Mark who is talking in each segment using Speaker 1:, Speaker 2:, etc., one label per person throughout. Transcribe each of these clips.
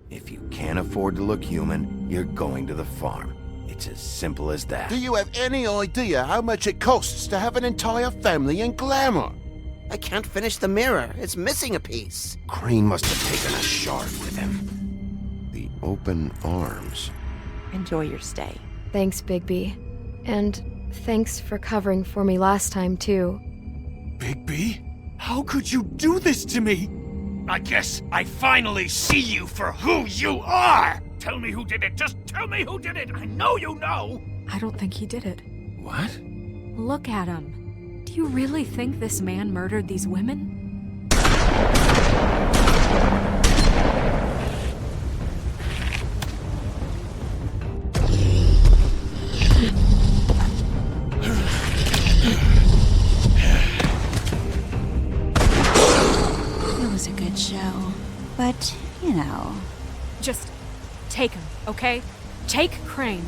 Speaker 1: If you can't afford to look human, you're going to the farm. It's as simple as that.
Speaker 2: Do you have any idea how much it costs to have an entire family in glamour?
Speaker 3: I can't finish the mirror. It's missing a piece.
Speaker 1: Crane must have taken a shard with him.
Speaker 2: The open arms.
Speaker 4: Enjoy your stay.
Speaker 5: Thanks, Bigby. And thanks for covering for me last time, too.
Speaker 6: Bigby? How could you do this to me? I guess I finally see you for who you are! Tell me who did it! Just tell me who did it! I know you know!
Speaker 7: I don't think he did it.
Speaker 1: What?
Speaker 7: Look at him. Do you really think this man murdered these women?
Speaker 8: It was a good show, but, you know...
Speaker 7: Just take him, okay? Take Crane.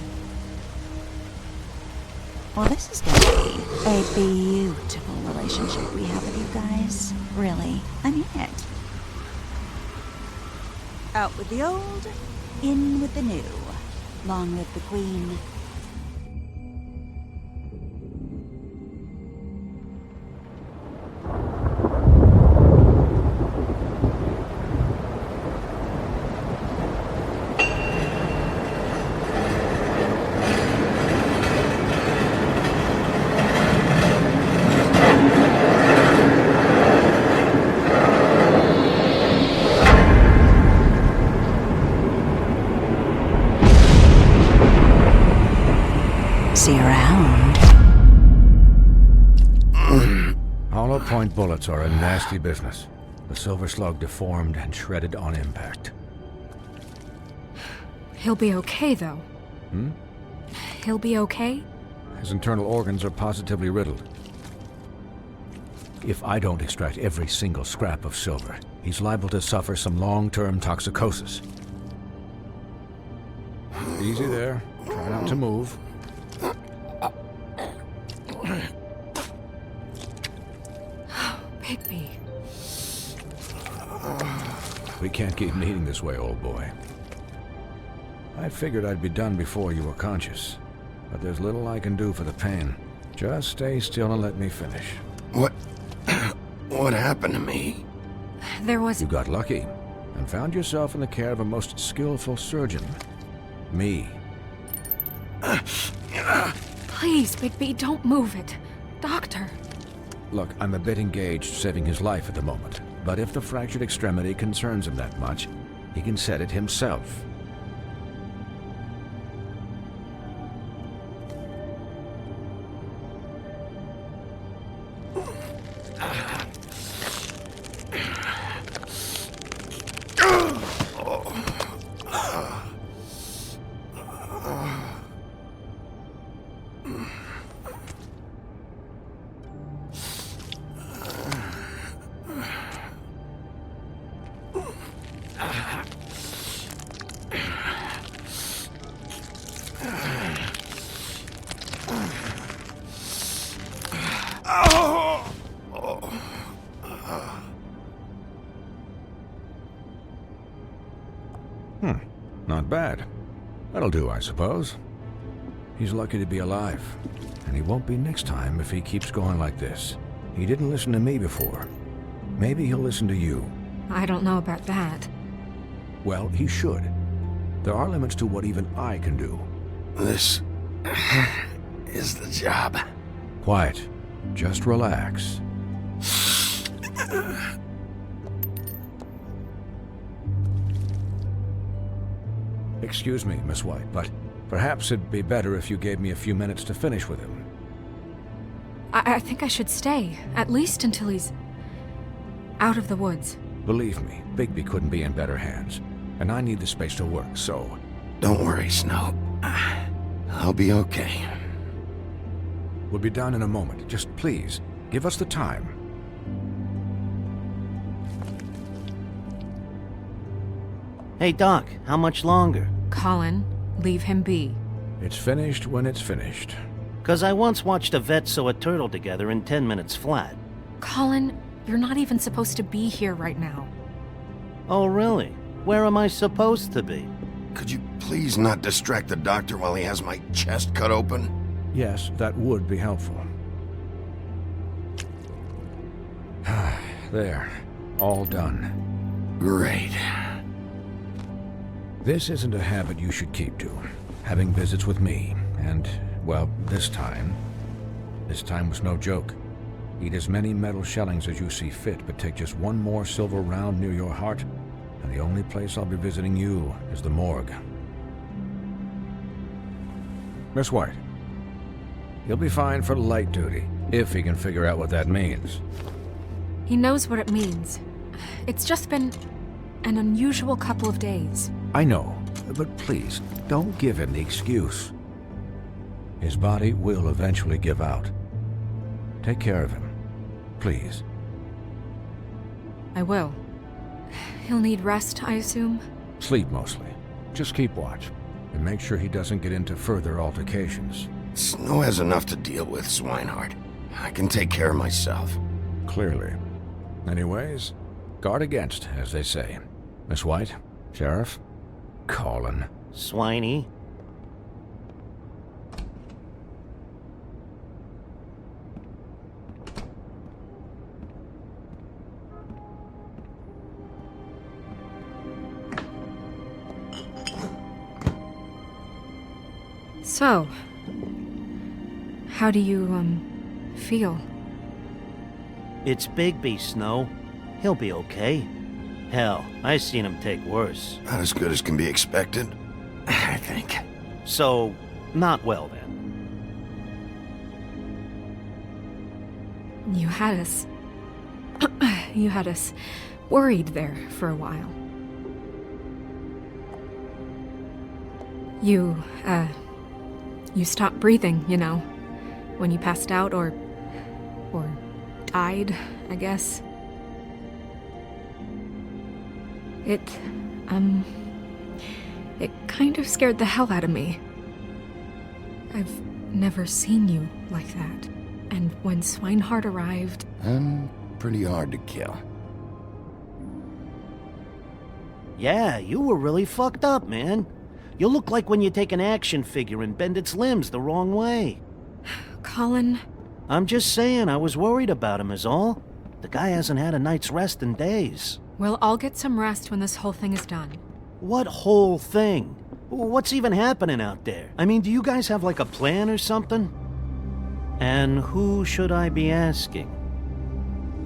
Speaker 8: Well, this is gonna be a beautiful relationship we have with you guys. Really, I mean it. Out with the old, in with the new. Long live the Queen. See you around.
Speaker 9: Hollow point bullets are a nasty business. The silver slug deformed and shredded on impact.
Speaker 7: He'll be okay, though. He'll be okay?
Speaker 9: His internal organs are positively riddled. If I don't extract every single scrap of silver, he's liable to suffer some long-term toxicosis. Easy there. Try not to move.
Speaker 7: Bigby.
Speaker 9: We can't keep meeting this way, old boy. I figured I'd be done before you were conscious, but there's little I can do for the pain. Just stay still and let me finish.
Speaker 1: What happened to me?
Speaker 7: There was...
Speaker 9: You got lucky and found yourself in the care of a most skillful surgeon. Me.
Speaker 7: Please, Bigby, don't move it. Doctor.
Speaker 9: Look, I'm a bit engaged saving his life at the moment, but if the fractured extremity concerns him that much, he can set it himself. Not bad. That'll do, I suppose. He's lucky to be alive, and he won't be next time if he keeps going like this. He didn't listen to me before. Maybe he'll listen to you.
Speaker 7: I don't know about that.
Speaker 9: Well, he should. There are limits to what even I can do.
Speaker 1: This is the job.
Speaker 9: Quiet. Just relax. Excuse me, Miss White, but perhaps it'd be better if you gave me a few minutes to finish with him.
Speaker 7: I think I should stay, at least until he's out of the woods.
Speaker 9: Believe me, Bigby couldn't be in better hands, and I need the space to work, so...
Speaker 1: Don't worry, Snow. I'll be okay.
Speaker 9: We'll be done in a moment. Just please, give us the time.
Speaker 10: Hey, Doc, how much longer?
Speaker 7: Colin, leave him be.
Speaker 9: It's finished when it's finished.
Speaker 10: 'Cause I once watched a vet sew a turtle together in 10 minutes flat.
Speaker 7: Colin, you're not even supposed to be here right now.
Speaker 10: Oh, really? Where am I supposed to be?
Speaker 1: Could you please not distract the doctor while he has my chest cut open?
Speaker 9: Yes, that would be helpful. There. All done.
Speaker 1: Great.
Speaker 9: This isn't a habit you should keep to. Having visits with me, and, well, this time was no joke. Eat as many metal shellings as you see fit, but take just one more silver round near your heart, and the only place I'll be visiting you is the morgue. Miss White, he'll be fine for light duty, if he can figure out what that means.
Speaker 7: He knows what it means. It's just been an unusual couple of days.
Speaker 9: I know, but please, don't give him the excuse. His body will eventually give out. Take care of him, please.
Speaker 7: I will. He'll need rest, I assume?
Speaker 9: Sleep mostly. Just keep watch, and make sure he doesn't get into further altercations.
Speaker 1: Snow has enough to deal with, Swinehart. I can take care of myself.
Speaker 9: Clearly. Anyways, guard against, as they say. Miss White, Sheriff, Colin.
Speaker 10: Swiney.
Speaker 7: So, how do you, feel?
Speaker 10: It's Bigby, Snow. He'll be okay. Hell, I seen him take worse.
Speaker 1: Not as good as can be expected, I think.
Speaker 10: So, not well then.
Speaker 7: You had us... you had us worried there for a while. You stopped breathing, you know, when you passed out or died, I guess. It kind of scared the hell out of me. I've never seen you like that. And when Swinehart arrived...
Speaker 1: I'm pretty hard to kill.
Speaker 10: Yeah, you were really fucked up, man. You look like when you take an action figure and bend its limbs the wrong way.
Speaker 7: Colin...
Speaker 10: I'm just saying, I was worried about him is all. The guy hasn't had a night's rest in days.
Speaker 7: We'll all get some rest when this whole thing is done.
Speaker 10: What whole thing? What's even happening out there? I mean, do you guys have like a plan or something? And who should I be asking?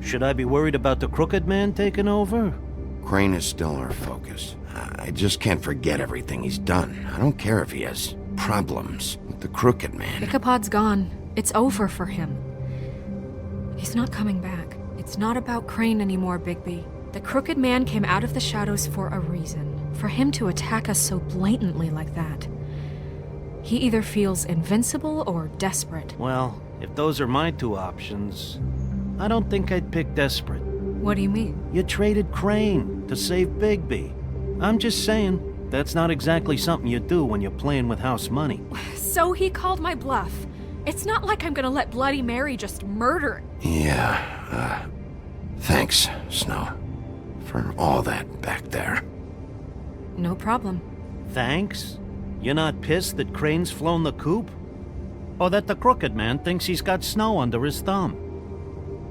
Speaker 10: Should I be worried about the Crooked Man taking over?
Speaker 1: Crane is still our focus. I just can't forget everything he's done. I don't care if he has problems with the Crooked Man.
Speaker 7: Ichabod's gone. It's over for him. He's not coming back. It's not about Crane anymore, Bigby. The Crooked Man came out of the shadows for a reason. For him to attack us so blatantly like that. He either feels invincible or desperate.
Speaker 10: Well, if those are my two options, I don't think I'd pick desperate.
Speaker 7: What do you mean?
Speaker 10: You traded Crane to save Bigby. I'm just saying, that's not exactly something you do when you're playing with house money.
Speaker 7: So he called my bluff. It's not like I'm gonna let Bloody Mary just murder...
Speaker 1: Yeah, thanks, Snow, for all that back there.
Speaker 7: No problem.
Speaker 10: Thanks? You're not pissed that Crane's flown the coop? Or that the Crooked Man thinks he's got Snow under his thumb?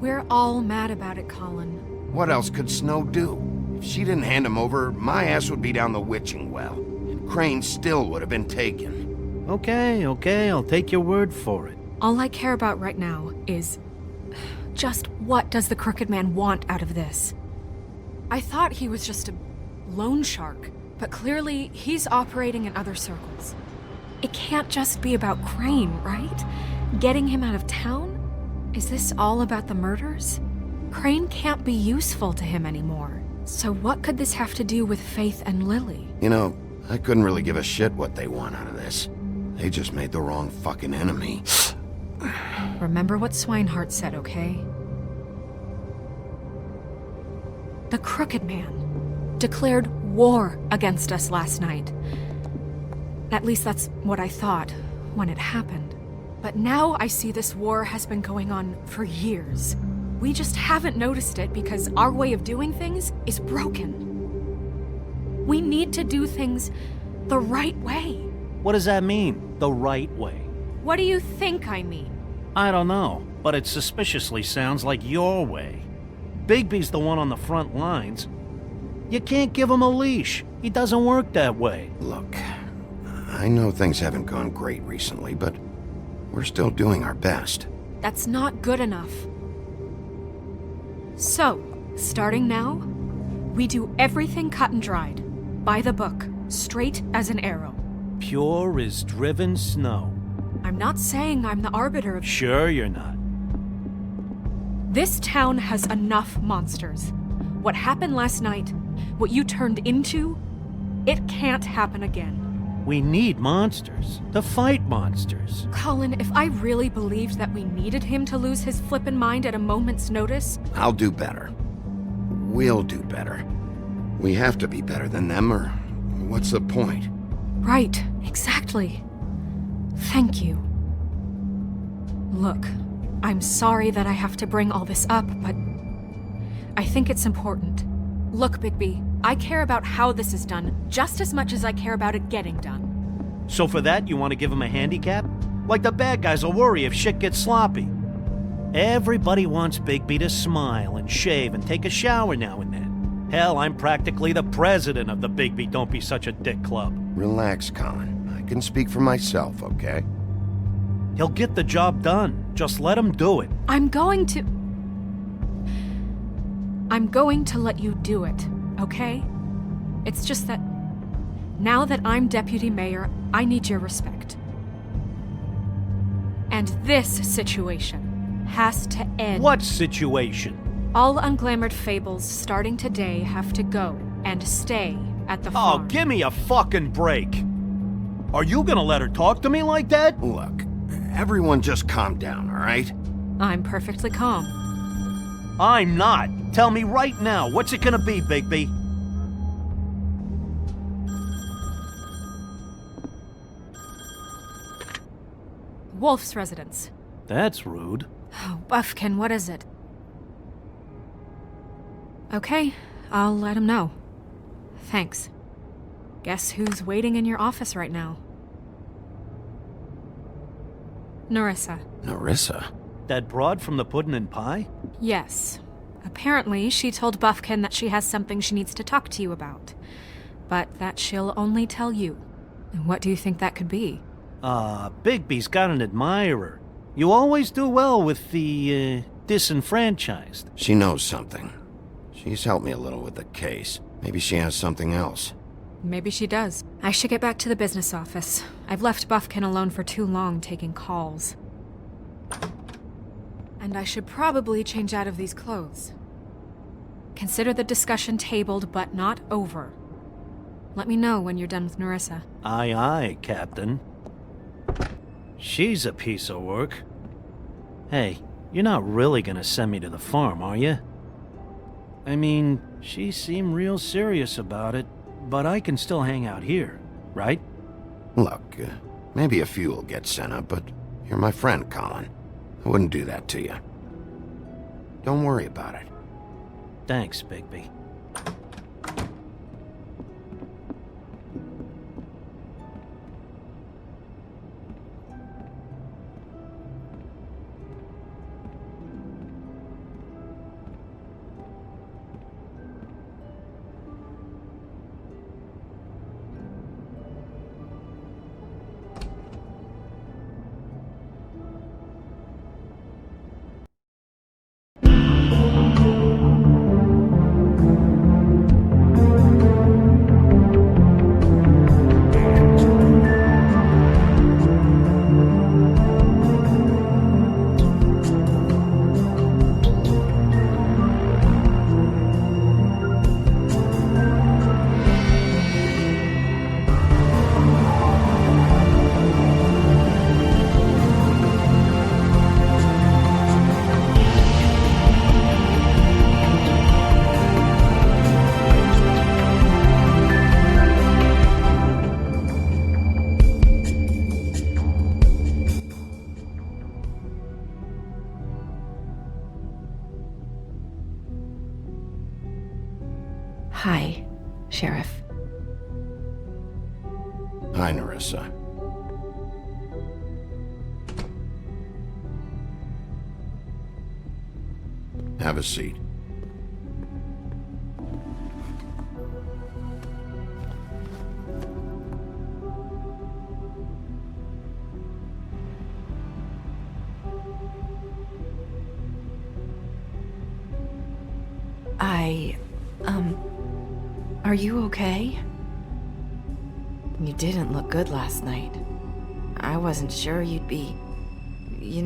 Speaker 7: We're all mad about it, Colin.
Speaker 1: What else could Snow do? If she didn't hand him over, my ass would be down the witching well, and Crane still would have been taken.
Speaker 10: Okay, I'll take your word for it.
Speaker 7: All I care about right now is... just what does the Crooked Man want out of this? I thought he was just a loan shark, but clearly he's operating in other circles. It can't just be about Crane, right? Getting him out of town? Is this all about the murders? Crane can't be useful to him anymore. So what could this have to do with Faith and Lily?
Speaker 1: You know, I couldn't really give a shit what they want out of this. They just made the wrong fucking enemy.
Speaker 7: Remember what Swinehart said, okay? The Crooked Man. declared war against us last night. At least that's what I thought when it happened. But now I see this war has been going on for years. We just haven't noticed it because our way of doing things is broken. We need to do things the right way.
Speaker 10: What does that mean, the right way?
Speaker 7: What do you think I mean?
Speaker 10: I don't know, but it suspiciously sounds like your way. Bigby's the one on the front lines. You can't give him a leash. He doesn't work that way.
Speaker 1: Look, I know things haven't gone great recently, but we're still doing our best.
Speaker 7: That's not good enough. So, starting now, we do everything cut and dried, by the book, straight as an arrow.
Speaker 10: Pure as driven snow.
Speaker 7: I'm not saying I'm the arbiter of...
Speaker 10: Sure you're not.
Speaker 7: This town has enough monsters. What happened last night, what you turned into, it can't happen again.
Speaker 10: We need monsters. To fight monsters.
Speaker 7: Colin, if I really believed that we needed him to lose his flippin' mind at a moment's notice...
Speaker 1: I'll do better. We'll do better. We have to be better than them, or what's the point?
Speaker 7: Right, exactly. Thank you. Look, I'm sorry that I have to bring all this up, but I think it's important. Look, Bigby, I care about how this is done just as much as I care about it getting done.
Speaker 10: So for that, you want to give him a handicap? Like the bad guys will worry if shit gets sloppy. Everybody wants Bigby to smile and shave and take a shower now and then. Hell, I'm practically the president of the Bigby Don't Be Such a Dick Club.
Speaker 1: Relax, Colin. I can speak for myself, okay?
Speaker 10: He'll get the job done. Just let him do it.
Speaker 7: I'm going to let you do it, okay? It's just that now that I'm deputy mayor, I need your respect. And this situation has to end.
Speaker 10: What situation?
Speaker 7: All unglamored fables starting today have to go and stay at the farm.
Speaker 10: Oh, give me a fucking break. Are you gonna let her talk to me like that?
Speaker 1: Look, everyone just calm down, all right?
Speaker 7: I'm perfectly calm.
Speaker 10: I'm not. Tell me right now, what's it gonna be, Bigby?
Speaker 7: Wolf's residence.
Speaker 10: That's rude.
Speaker 7: Oh, Buffkin, what is it? Okay, I'll let him know. Thanks. Guess who's waiting in your office right now? Nerissa.
Speaker 1: Nerissa?
Speaker 10: That broad from the Puddin' and Pie?
Speaker 7: Yes. Apparently, she told Buffkin that she has something she needs to talk to you about. But that she'll only tell you. And what do you think that could be?
Speaker 10: Bigby's got an admirer. You always do well with the, disenfranchised.
Speaker 1: She knows something. She's helped me a little with the case. Maybe she has something else.
Speaker 7: Maybe she does. I should get back to the business office. I've left Buffkin alone for too long taking calls. And I should probably change out of these clothes. Consider the discussion tabled, but not over. Let me know when you're done with Nerissa.
Speaker 10: Aye, aye, Captain. She's a piece of work. Hey, you're not really gonna send me to the farm, are you? I mean, she seemed real serious about it, but I can still hang out here, right?
Speaker 1: Look, maybe a few will get sent up, but you're my friend, Colin. I wouldn't do that to you. Don't worry about it.
Speaker 10: Thanks, Bigby.
Speaker 4: Hi, Sheriff.
Speaker 1: Hi, Nerissa. Have a seat.
Speaker 4: Are you okay? You didn't look good last night. I wasn't sure you'd be,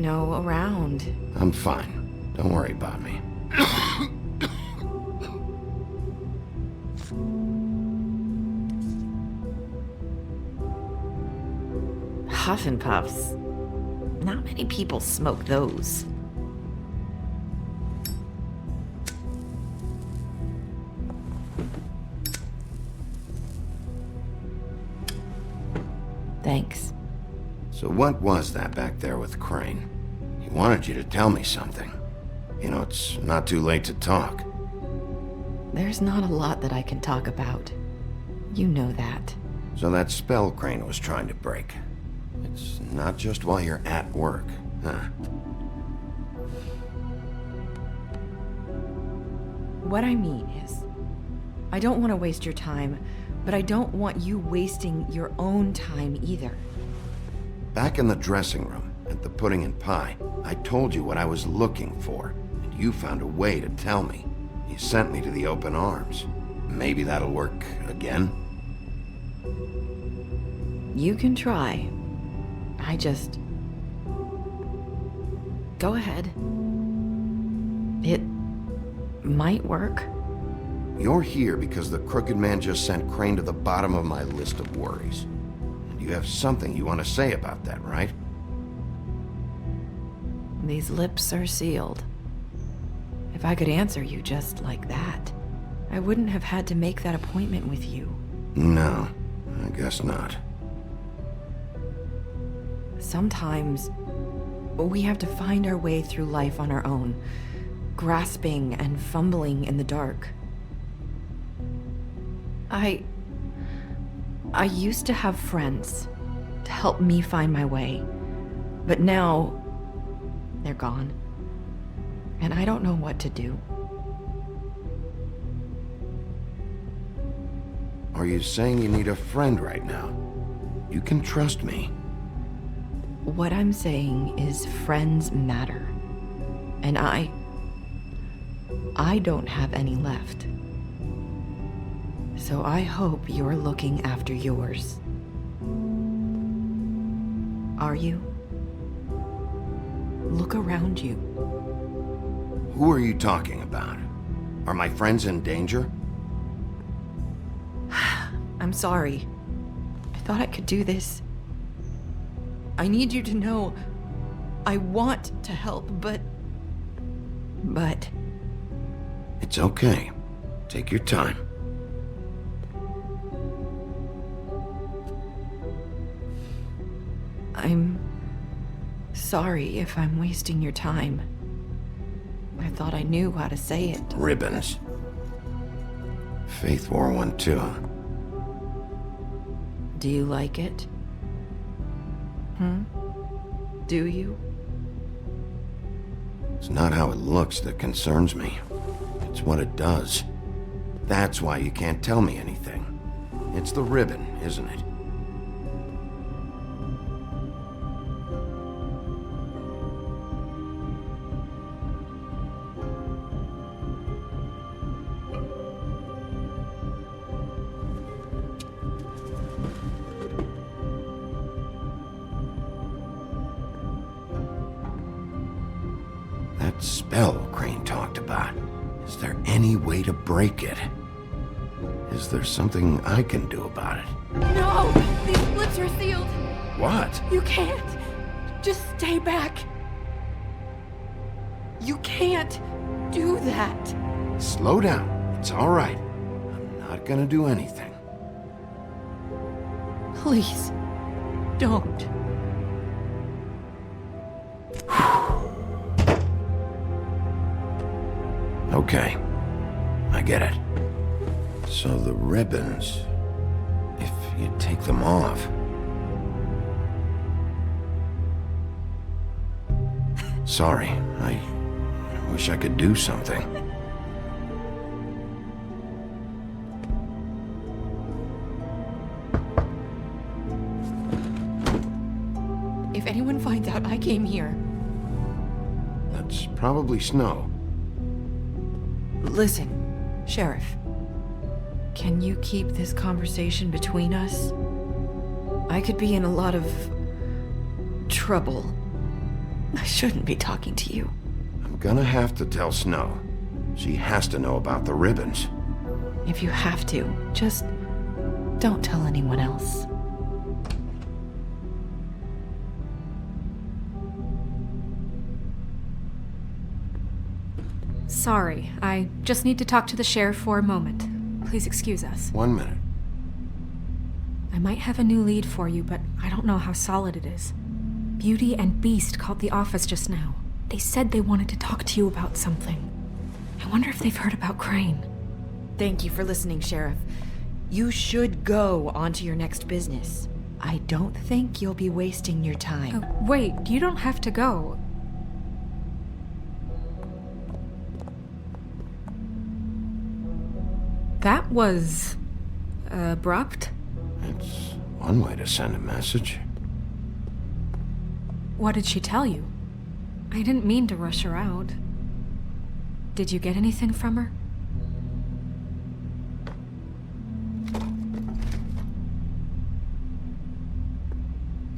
Speaker 4: around.
Speaker 1: I'm fine. Don't worry about me.
Speaker 4: Huff and Puffs. Not many people smoke those. Thanks.
Speaker 1: So what was that back there with Crane? He wanted you to tell me something. It's not too late to talk.
Speaker 4: There's not a lot that I can talk about. You know that.
Speaker 1: So that spell Crane was trying to break. It's not just while you're at work, huh?
Speaker 4: What I mean is, I don't want to waste your time, but I don't want you wasting your own time either.
Speaker 1: Back in the dressing room, at the pudding and pie, I told you what I was looking for, and you found a way to tell me. You sent me to the open arms. Maybe that'll work again?
Speaker 4: You can try. Go ahead. It might work.
Speaker 1: You're here because the Crooked Man just sent Crane to the bottom of my list of worries. And you have something you want to say about that, right?
Speaker 4: These lips are sealed. If I could answer you just like that, I wouldn't have had to make that appointment with you.
Speaker 1: No, I guess not.
Speaker 4: Sometimes, we have to find our way through life on our own, grasping and fumbling in the dark. I used to have friends to help me find my way, but now they're gone, and I don't know what to do.
Speaker 1: Are you saying you need a friend right now? You can trust me.
Speaker 4: What I'm saying is friends matter, and I don't have any left. So I hope you're looking after yours. Are you? Look around you.
Speaker 1: Who are you talking about? Are my friends in danger?
Speaker 4: I'm sorry. I thought I could do this. I need you to know I want to help, but...
Speaker 1: It's okay. Take your time.
Speaker 4: I'm sorry if I'm wasting your time. I thought I knew how to say it.
Speaker 1: Ribbons. Faith wore one too.
Speaker 4: Do you like it? Do you?
Speaker 1: It's not how it looks that concerns me. It's what it does. That's why you can't tell me anything. It's the ribbon, isn't it? That spell Crane talked about. Is there any way to break it? Is there something I can do about it?
Speaker 7: No! These lips are sealed!
Speaker 1: What?
Speaker 7: You can't! Just stay back! You can't do that!
Speaker 1: Slow down. It's all right. I'm not gonna do anything.
Speaker 7: Please, don't.
Speaker 1: Okay. I get it. So the ribbons, if you take them off... Sorry, I wish I could do something.
Speaker 4: If anyone finds out I came here...
Speaker 1: That's probably Snow.
Speaker 4: Listen, Sheriff. Can you keep this conversation between us? I could be in a lot of... trouble. I shouldn't be talking to you.
Speaker 1: I'm gonna have to tell Snow. She has to know about the ribbons.
Speaker 4: If you have to, just don't tell anyone else.
Speaker 7: Sorry, I just need to talk to the sheriff for a moment. Please excuse us.
Speaker 1: 1 minute.
Speaker 7: I might have a new lead for you, but I don't know how solid it is. Beauty and Beast called the office just now. They said they wanted to talk to you about something. I wonder if they've heard about Crane.
Speaker 4: Thank you for listening, Sheriff. You should go on to your next business. I don't think you'll be wasting your time.
Speaker 7: Oh, wait, you don't have to go. That was... abrupt?
Speaker 1: It's one way to send a message.
Speaker 7: What did she tell you? I didn't mean to rush her out. Did you get anything from her?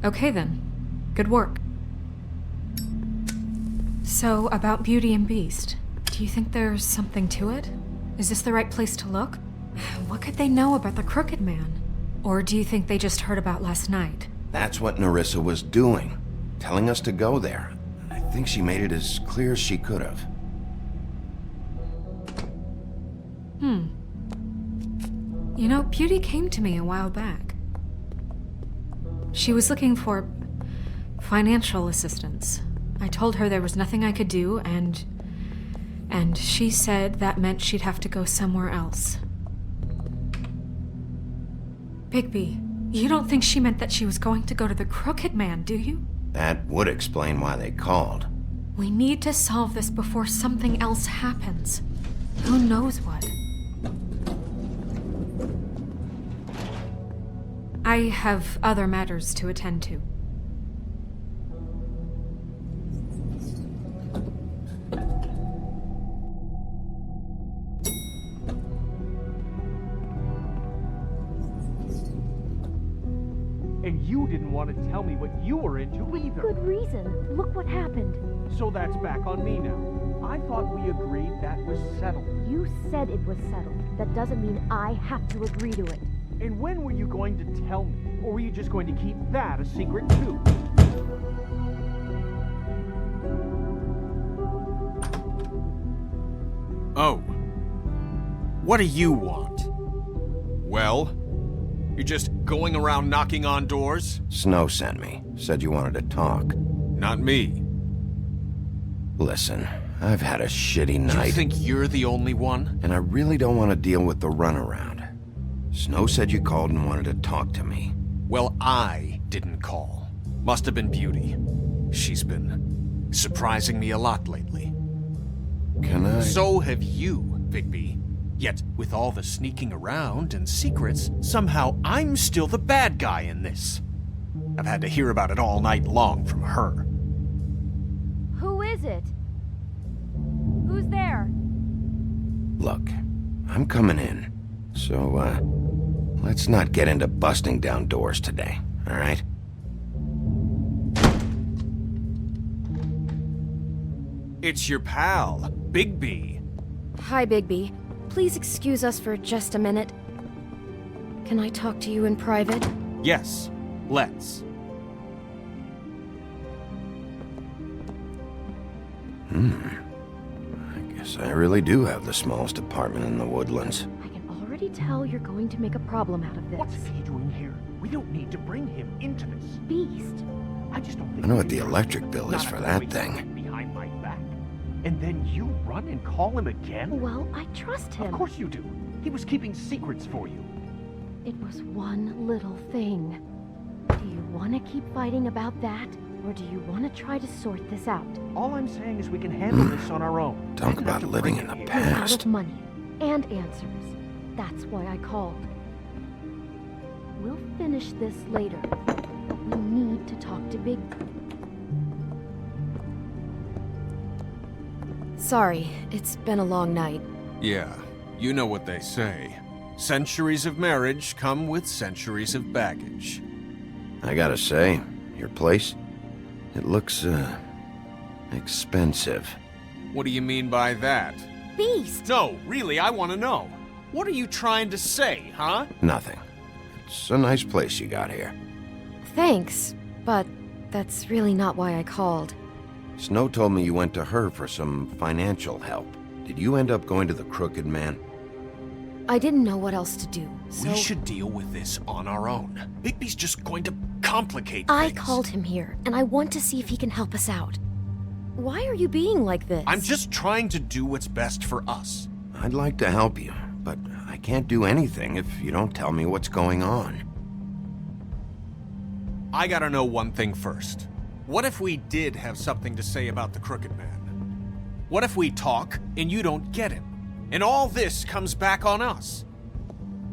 Speaker 7: Okay then. Good work. So, about Beauty and Beast, do you think there's something to it? Is this the right place to look? What could they know about the Crooked Man? Or do you think they just heard about last night?
Speaker 1: That's what Nerissa was doing. Telling us to go there. I think she made it as clear as she could have.
Speaker 7: You know, Beauty came to me a while back. She was looking for financial assistance. I told her there was nothing I could do, and she said that meant she'd have to go somewhere else. Bigby, you don't think she meant that she was going to go to the Crooked Man, do you?
Speaker 1: That would explain why they called.
Speaker 7: We need to solve this before something else happens. Who knows what? I have other matters to attend to.
Speaker 11: And you didn't want to tell me what you were into either.
Speaker 12: Good reason. Look what happened.
Speaker 11: So that's back on me now. I thought we agreed that was settled.
Speaker 12: You said it was settled. That doesn't mean I have to agree to it.
Speaker 11: And when were you going to tell me? Or were you just going to keep that a secret too?
Speaker 6: Oh. What do you want? Well? You're just going around knocking on doors?
Speaker 1: Snow sent me. Said you wanted to talk.
Speaker 6: Not me.
Speaker 1: Listen, I've had a shitty night.
Speaker 6: You think you're the only one?
Speaker 1: And I really don't want to deal with the runaround. Snow said you called and wanted to talk to me.
Speaker 6: Well, I didn't call. Must have been Beauty. She's been surprising me a lot lately.
Speaker 1: Can I...
Speaker 6: So have you, Bigby. Yet, with all the sneaking around and secrets, somehow I'm still the bad guy in this. I've had to hear about it all night long from her.
Speaker 12: Who is it? Who's there?
Speaker 1: Look, I'm coming in. So, let's not get into busting down doors today, all right?
Speaker 6: It's your pal, Bigby.
Speaker 5: Hi, Bigby. Please excuse us for just a minute. Can I talk to you in private?
Speaker 6: Yes, let's.
Speaker 1: I guess I really do have the smallest apartment in the Woodlands.
Speaker 12: I can already tell you're going to make a problem out of this.
Speaker 11: What's he doing here? We don't need to bring him into this.
Speaker 12: Beast.
Speaker 11: I just don't think...
Speaker 1: I know what the electric bill is for that thing.
Speaker 11: Behind my back. And then you run and call him again?
Speaker 12: Well, I trust him.
Speaker 11: Of course you do. He was keeping secrets for you.
Speaker 12: It was one little thing. Do you want to keep fighting about that? Or do you want to try to sort this out?
Speaker 11: All I'm saying is we can handle this on our own.
Speaker 1: Talk about living in the
Speaker 12: We're out
Speaker 1: past.
Speaker 12: of money and answers. That's why I called. We'll finish this later. But we need to talk to Big...
Speaker 5: Sorry, it's been a long night.
Speaker 13: Yeah, you know what they say. Centuries of marriage come with centuries of baggage.
Speaker 1: I gotta say, your place, it looks, expensive.
Speaker 13: What do you mean by that?
Speaker 5: Beast!
Speaker 13: No, really, I want to know. What are you trying to say, huh?
Speaker 1: Nothing. It's a nice place you got here.
Speaker 5: Thanks, but that's really not why I called.
Speaker 1: Snow told me you went to her for some financial help. Did you end up going to the Crooked Man?
Speaker 5: I didn't know what else to do, so...
Speaker 13: We should deal with this on our own. Bigby's just going to complicate
Speaker 5: I
Speaker 13: things.
Speaker 5: called him here, and I want to see if he can help us out. Why are you being like this?
Speaker 13: I'm just trying to do what's best for us.
Speaker 1: I'd like to help you, but I can't do anything if you don't tell me what's going on.
Speaker 13: I gotta know one thing first. What if we did have something to say about the Crooked Man? What if we talk and you don't get him? And all this comes back on us?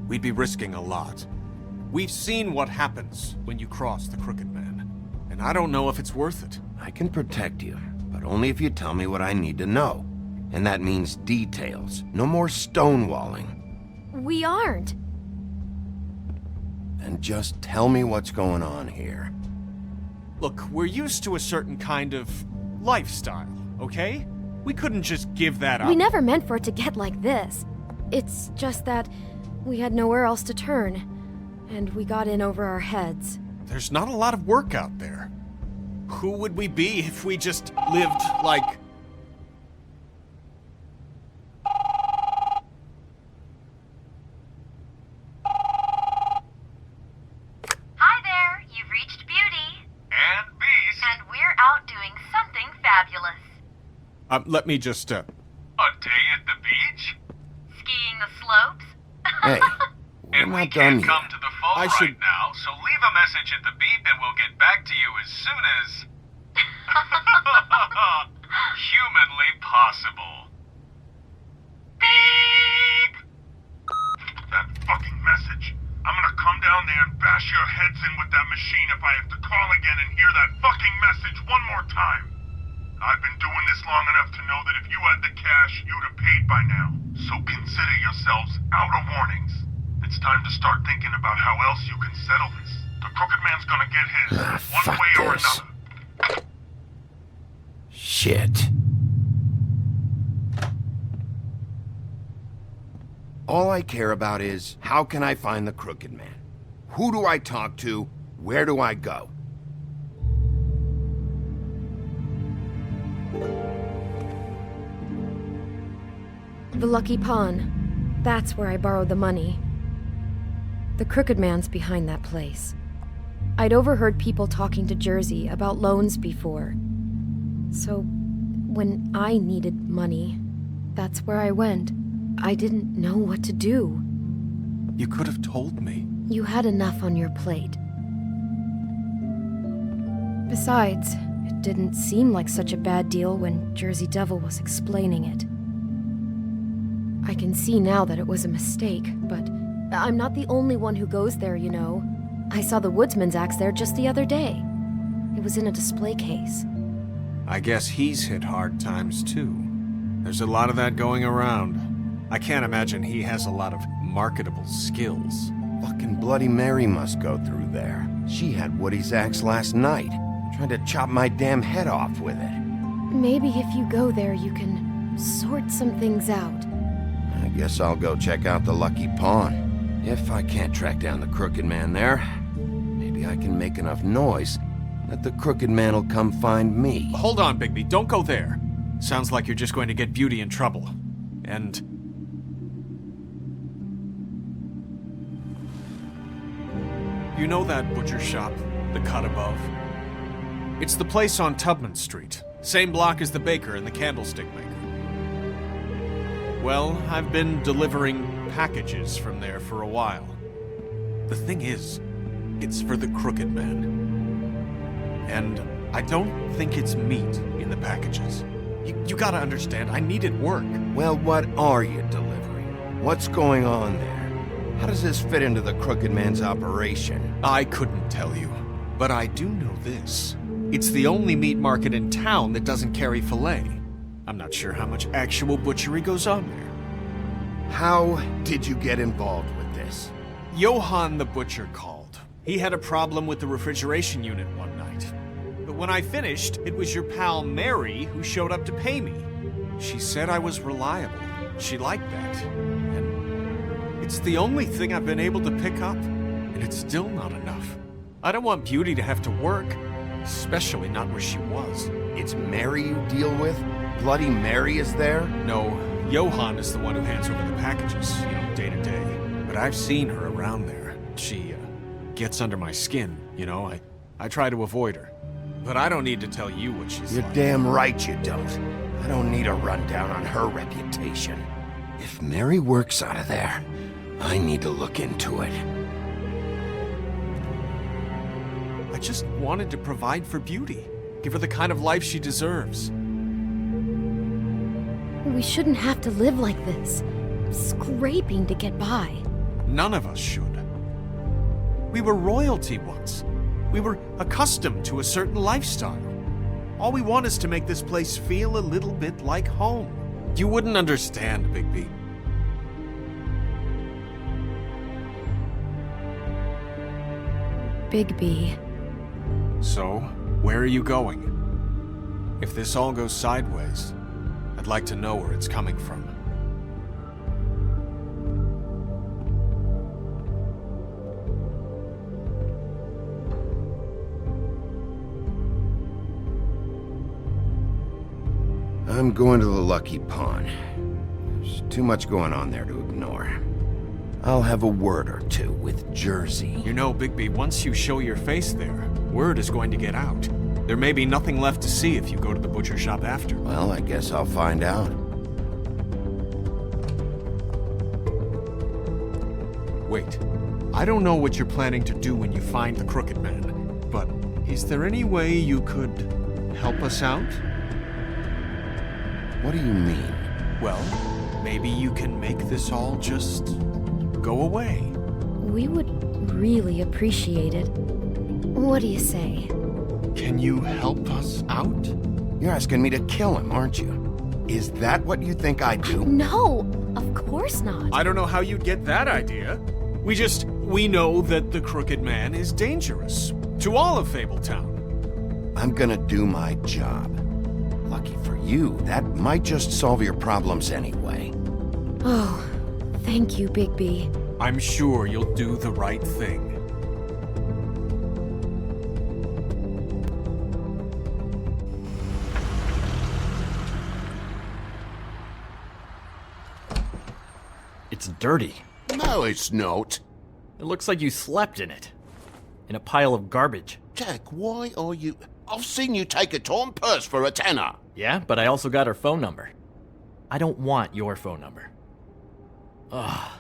Speaker 13: We'd be risking a lot. We've seen what happens when you cross the Crooked Man, and I don't know if it's worth it.
Speaker 1: I can protect you, but only if you tell me what I need to know. And that means details. No more stonewalling.
Speaker 5: We aren't.
Speaker 1: And just tell me what's going on here.
Speaker 13: Look, we're used to a certain kind of lifestyle, okay? We couldn't just give that up.
Speaker 5: We never meant for it to get like this. It's just that we had nowhere else to turn, and we got in over our heads.
Speaker 13: There's not a lot of work out there. Who would we be if we just lived like...
Speaker 14: Hi there, you've reached Beauty.
Speaker 6: And Beast.
Speaker 14: And we're out doing something fabulous.
Speaker 13: Let me just,
Speaker 6: A day at the beach?
Speaker 14: Skiing the slopes?
Speaker 1: Hey, we're
Speaker 6: And we
Speaker 1: not done
Speaker 6: can't come
Speaker 1: yet.
Speaker 6: to the phone
Speaker 13: I
Speaker 6: right
Speaker 13: should-
Speaker 6: now, so leave a message at the beep and we'll get back to you as soon as... humanly possible. Beep! That fucking message. I'm gonna come down there and bash your heads in with that machine if I have to call again and hear that fucking message one more time. I've been doing this long enough to know that if you had the cash, you'd have paid by now. So consider yourselves out of warnings. It's time to start thinking about how else you can settle this. The Crooked Man's gonna get his, one
Speaker 1: fuck
Speaker 6: way or
Speaker 1: this.
Speaker 6: another.
Speaker 1: Shit. All I care about is, how can I find the Crooked Man? Who do I talk to? Where do I go?
Speaker 5: The Lucky Pawn. That's where I borrowed the money. The Crooked Man's behind that place. I'd overheard people talking to Jersey about loans before. So, when I needed money, that's where I went. I didn't know what to do.
Speaker 13: You could have told me.
Speaker 5: You had enough on your plate. Besides, it didn't seem like such a bad deal when Jersey Devil was explaining it. I can see now that it was a mistake, but I'm not the only one who goes there, you know. I saw the Woodsman's axe there just the other day. It was in a display case.
Speaker 13: I guess he's hit hard times too. There's a lot of that going around. I can't imagine he has a lot of marketable skills.
Speaker 1: Fucking Bloody Mary must go through there. She had Woody's axe last night, trying to chop my damn head off with it.
Speaker 5: Maybe if you go there, you can sort some things out.
Speaker 1: I guess I'll go check out the Lucky Pawn. If I can't track down the Crooked Man there, maybe I can make enough noise that the Crooked Man will come find me.
Speaker 13: Hold on, Bigby, don't go there. Sounds like you're just going to get Beauty in trouble. And... you know that butcher shop, the cut above? It's the place on Tubman Street. Same block as the baker and the candlestick maker. Well, I've been delivering packages from there for a while. The thing is, it's for the Crooked Man. And I don't think it's meat in the packages. You gotta understand, I needed work.
Speaker 1: Well, what are you delivering? What's going on there? How does this fit into the Crooked Man's operation?
Speaker 13: I couldn't tell you, but I do know this. It's the only meat market in town that doesn't carry filet. I'm not sure how much actual butchery goes on there.
Speaker 1: How did you get involved with this?
Speaker 13: Johann the Butcher called. He had a problem with the refrigeration unit one night. But when I finished, it was your pal Mary who showed up to pay me. She said I was reliable. She liked that. And it's the only thing I've been able to pick up, and it's still not enough. I don't want Beauty to have to work, especially not where she was.
Speaker 1: It's Mary you deal with? Bloody Mary is there?
Speaker 13: No, Johann is the one who hands over the packages, day to day. But I've seen her around there. She, gets under my skin, I try to avoid her. But I don't need to tell you what she's
Speaker 1: You're
Speaker 13: like.
Speaker 1: damn right you don't. I don't need a rundown on her reputation. If Mary works out of there, I need to look into it.
Speaker 13: I just wanted to provide for Beauty. Give her the kind of life she deserves.
Speaker 5: We shouldn't have to live like this, scraping to get by.
Speaker 13: None of us should. We were royalty once. We were accustomed to a certain lifestyle. All we want is to make this place feel a little bit like home. You wouldn't understand, Bigby.
Speaker 5: Bigby.
Speaker 13: So, where are you going? If this all goes sideways, I'd like to know where it's coming from.
Speaker 1: I'm going to the Lucky Pawn. There's too much going on there to ignore. I'll have a word or two with Jersey.
Speaker 13: You know, Bigby, once you show your face there, word is going to get out. There may be nothing left to see if you go to the butcher shop after.
Speaker 1: Well, I guess I'll find out.
Speaker 13: Wait. I don't know what you're planning to do when you find the Crooked Man, but is there any way you could help us out?
Speaker 1: What do you mean?
Speaker 13: Well, maybe you can make this all just go away.
Speaker 5: We would really appreciate it. What do you say?
Speaker 13: Can you help us out?
Speaker 1: You're asking me to kill him, aren't you? Is that what you think I do?
Speaker 5: No, of course not.
Speaker 13: I don't know how you'd get that idea. We know that the Crooked Man is dangerous. To all of Fabletown.
Speaker 1: I'm gonna do my job. Lucky for you, that might just solve your problems anyway.
Speaker 5: Oh, thank you, Bigby.
Speaker 13: I'm sure you'll do the right thing.
Speaker 15: It's dirty.
Speaker 2: No, it's not.
Speaker 15: It looks like you slept in it. In a pile of garbage.
Speaker 2: Jack, why are you... I've seen you take a torn purse for a tenner.
Speaker 15: Yeah, but I also got her phone number. I don't want your phone number. Ugh.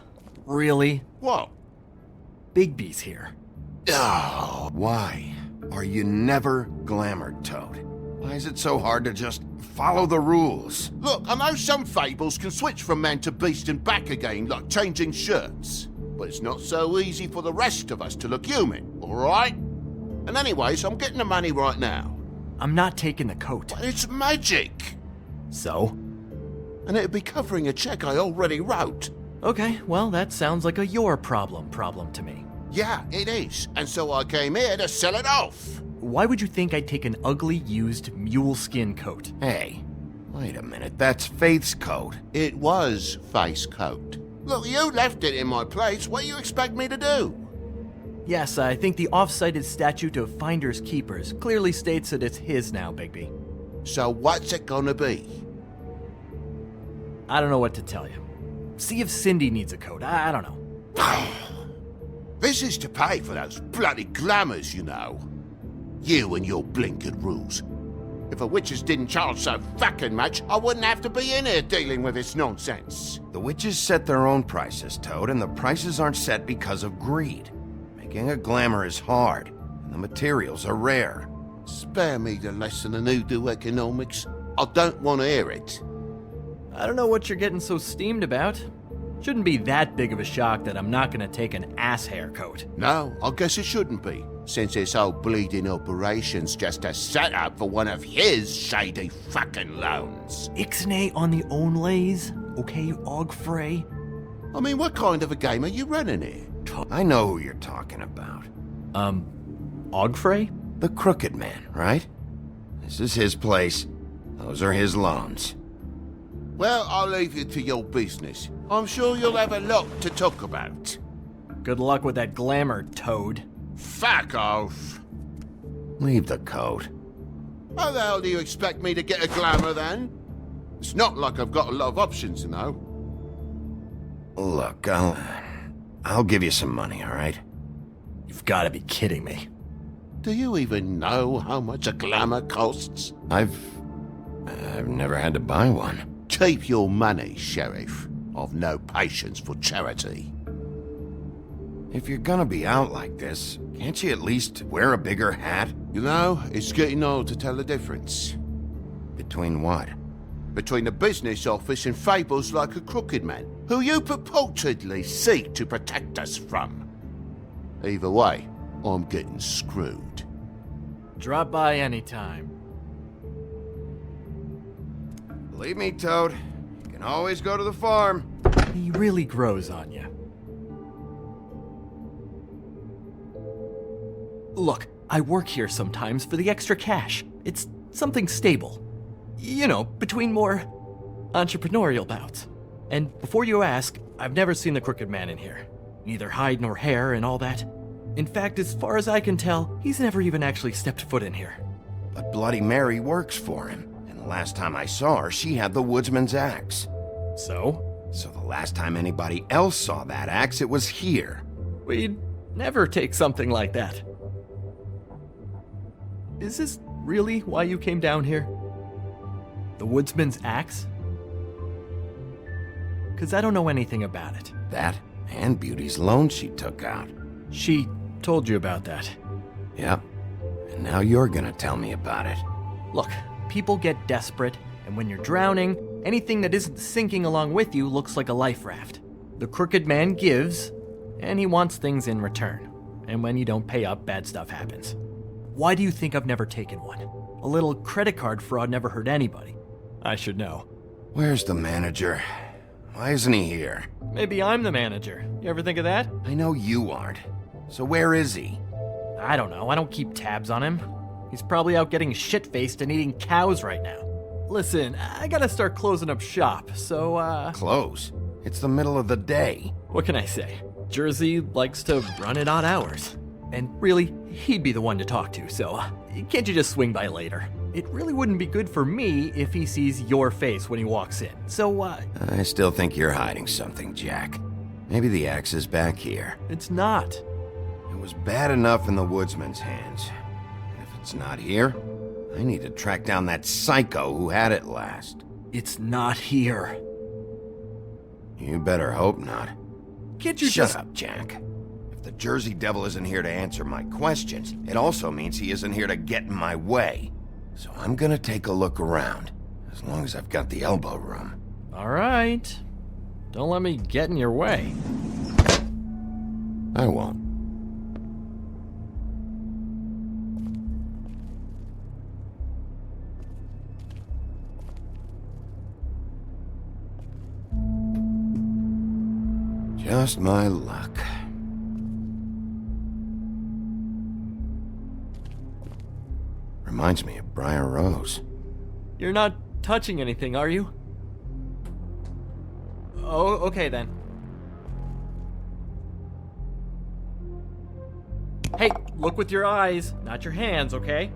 Speaker 15: Really?
Speaker 2: What?
Speaker 15: Bigby's here.
Speaker 1: Oh, why are you never glamored, Toad? Why is it so hard to just follow the rules?
Speaker 2: Look, I know some fables can switch from man to beast and back again, like changing shirts. But it's not so easy for the rest of us to look human, alright? And anyways, I'm getting the money right now.
Speaker 15: I'm not taking the coat.
Speaker 2: But it's magic!
Speaker 15: So?
Speaker 2: And it'd be covering a check I already wrote.
Speaker 15: Okay, well, that sounds like a your problem to me.
Speaker 2: Yeah, it is. And so I came here to sell it off.
Speaker 15: Why would you think I'd take an ugly, used mule skin coat?
Speaker 1: Hey, wait a minute, that's Faith's coat.
Speaker 2: It was Faith's coat. Look, you left it in my place. What do you expect me to do?
Speaker 15: Yes, I think the off-cited statute of Finders Keepers clearly states that it's his now, Bigby.
Speaker 2: So what's it gonna be?
Speaker 15: I don't know what to tell you. See if Cindy needs a coat. I don't know.
Speaker 2: This is to pay for those bloody glamours, you know. You and your blinkered rules. If the witches didn't charge so fucking much, I wouldn't have to be in here dealing with this nonsense.
Speaker 1: The witches set their own prices, Toad, and the prices aren't set because of greed. Making a glamour is hard, and the materials are rare.
Speaker 2: Spare me the lesson in hoodoo economics. I don't want to hear it.
Speaker 15: I don't know what you're getting so steamed about. Shouldn't be that big of a shock that I'm not gonna take an ass haircoat.
Speaker 2: No, I guess it shouldn't be, since this whole bleeding operation's just a setup for one of his shady fucking loans.
Speaker 15: Ixnay on the onlays, okay, Ogfrey?
Speaker 2: I mean, what kind of a game are you running here?
Speaker 1: I know who you're talking about.
Speaker 15: Ogfrey?
Speaker 1: The Crooked Man, right? This is his place. Those are his loans.
Speaker 2: Well, I'll leave you to your business. I'm sure you'll have a lot to talk about.
Speaker 15: Good luck with that glamour, Toad.
Speaker 2: Fuck off.
Speaker 1: Leave the coat.
Speaker 2: How the hell do you expect me to get a glamour then? It's not like I've got a lot of options, you know.
Speaker 1: Look, I'll give you some money, all right?
Speaker 15: You've got to be kidding me.
Speaker 2: Do you even know how much a glamour costs?
Speaker 1: I've never had to buy one.
Speaker 2: Keep your money, Sheriff. I've no patience for charity.
Speaker 1: If you're gonna be out like this, can't you at least wear a bigger hat?
Speaker 2: You know, it's getting old to tell the difference.
Speaker 1: Between what?
Speaker 2: Between the business office and fables like a Crooked Man, who you purportedly seek to protect us from. Either way, I'm getting screwed.
Speaker 15: Drop by anytime.
Speaker 1: Believe me, Toad. You can always go to the farm.
Speaker 15: He really grows on you. Look, I work here sometimes for the extra cash. It's something stable. You know, between more entrepreneurial bouts. And before you ask, I've never seen the Crooked Man in here. Neither hide nor hair and all that. In fact, as far as I can tell, he's never even actually stepped foot in here.
Speaker 1: But Bloody Mary works for him. And the last time I saw her, she had the woodsman's axe.
Speaker 15: So?
Speaker 1: So the last time anybody else saw that axe, it was here.
Speaker 15: We'd never take something like that. Is this really why you came down here? The woodsman's axe? 'Cause I don't know anything about it.
Speaker 1: That and Beauty's loan she took out.
Speaker 15: She told you about that.
Speaker 1: Yep. And now you're gonna tell me about it.
Speaker 15: Look, people get desperate, and when you're drowning, anything that isn't sinking along with you looks like a life raft. The Crooked Man gives, and he wants things in return. And when you don't pay up, bad stuff happens. Why do you think I've never taken one? A little credit card fraud never hurt anybody. I should know.
Speaker 1: Where's the manager? Why isn't he here?
Speaker 15: Maybe I'm the manager. You ever think of that?
Speaker 1: I know you aren't. So where is he?
Speaker 15: I don't know. I don't keep tabs on him. He's probably out getting shit-faced and eating cows right now. Listen, I gotta start closing up shop, so,
Speaker 1: Close? It's the middle of the day.
Speaker 15: What can I say? Jersey likes to run at odd hours. And really, he'd be the one to talk to, so can't you just swing by later? It really wouldn't be good for me if he sees your face when he walks in, so,
Speaker 1: I still think you're hiding something, Jack. Maybe the axe is back here.
Speaker 15: It's not.
Speaker 1: It was bad enough in the woodsman's hands. And if it's not here, I need to track down that psycho who had it last.
Speaker 15: It's not here.
Speaker 1: You better hope not.
Speaker 15: Can't you
Speaker 1: Shut up, Jack. If the Jersey Devil isn't here to answer my questions, it also means he isn't here to get in my way. So I'm gonna take a look around, as long as I've got the elbow room.
Speaker 15: All right. Don't let me get in your way.
Speaker 1: I won't. Just my luck. Reminds me of Briar Rose.
Speaker 15: You're not touching anything, are you? Oh, okay then. Hey, look with your eyes, not your hands, okay?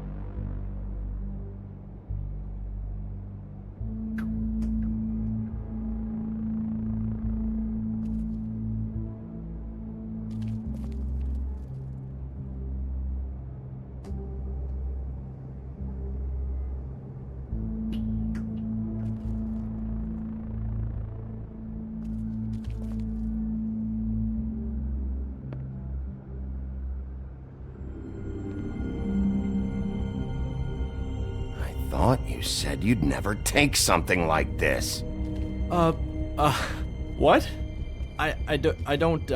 Speaker 1: You said you'd never take something like this.
Speaker 15: What? I don't,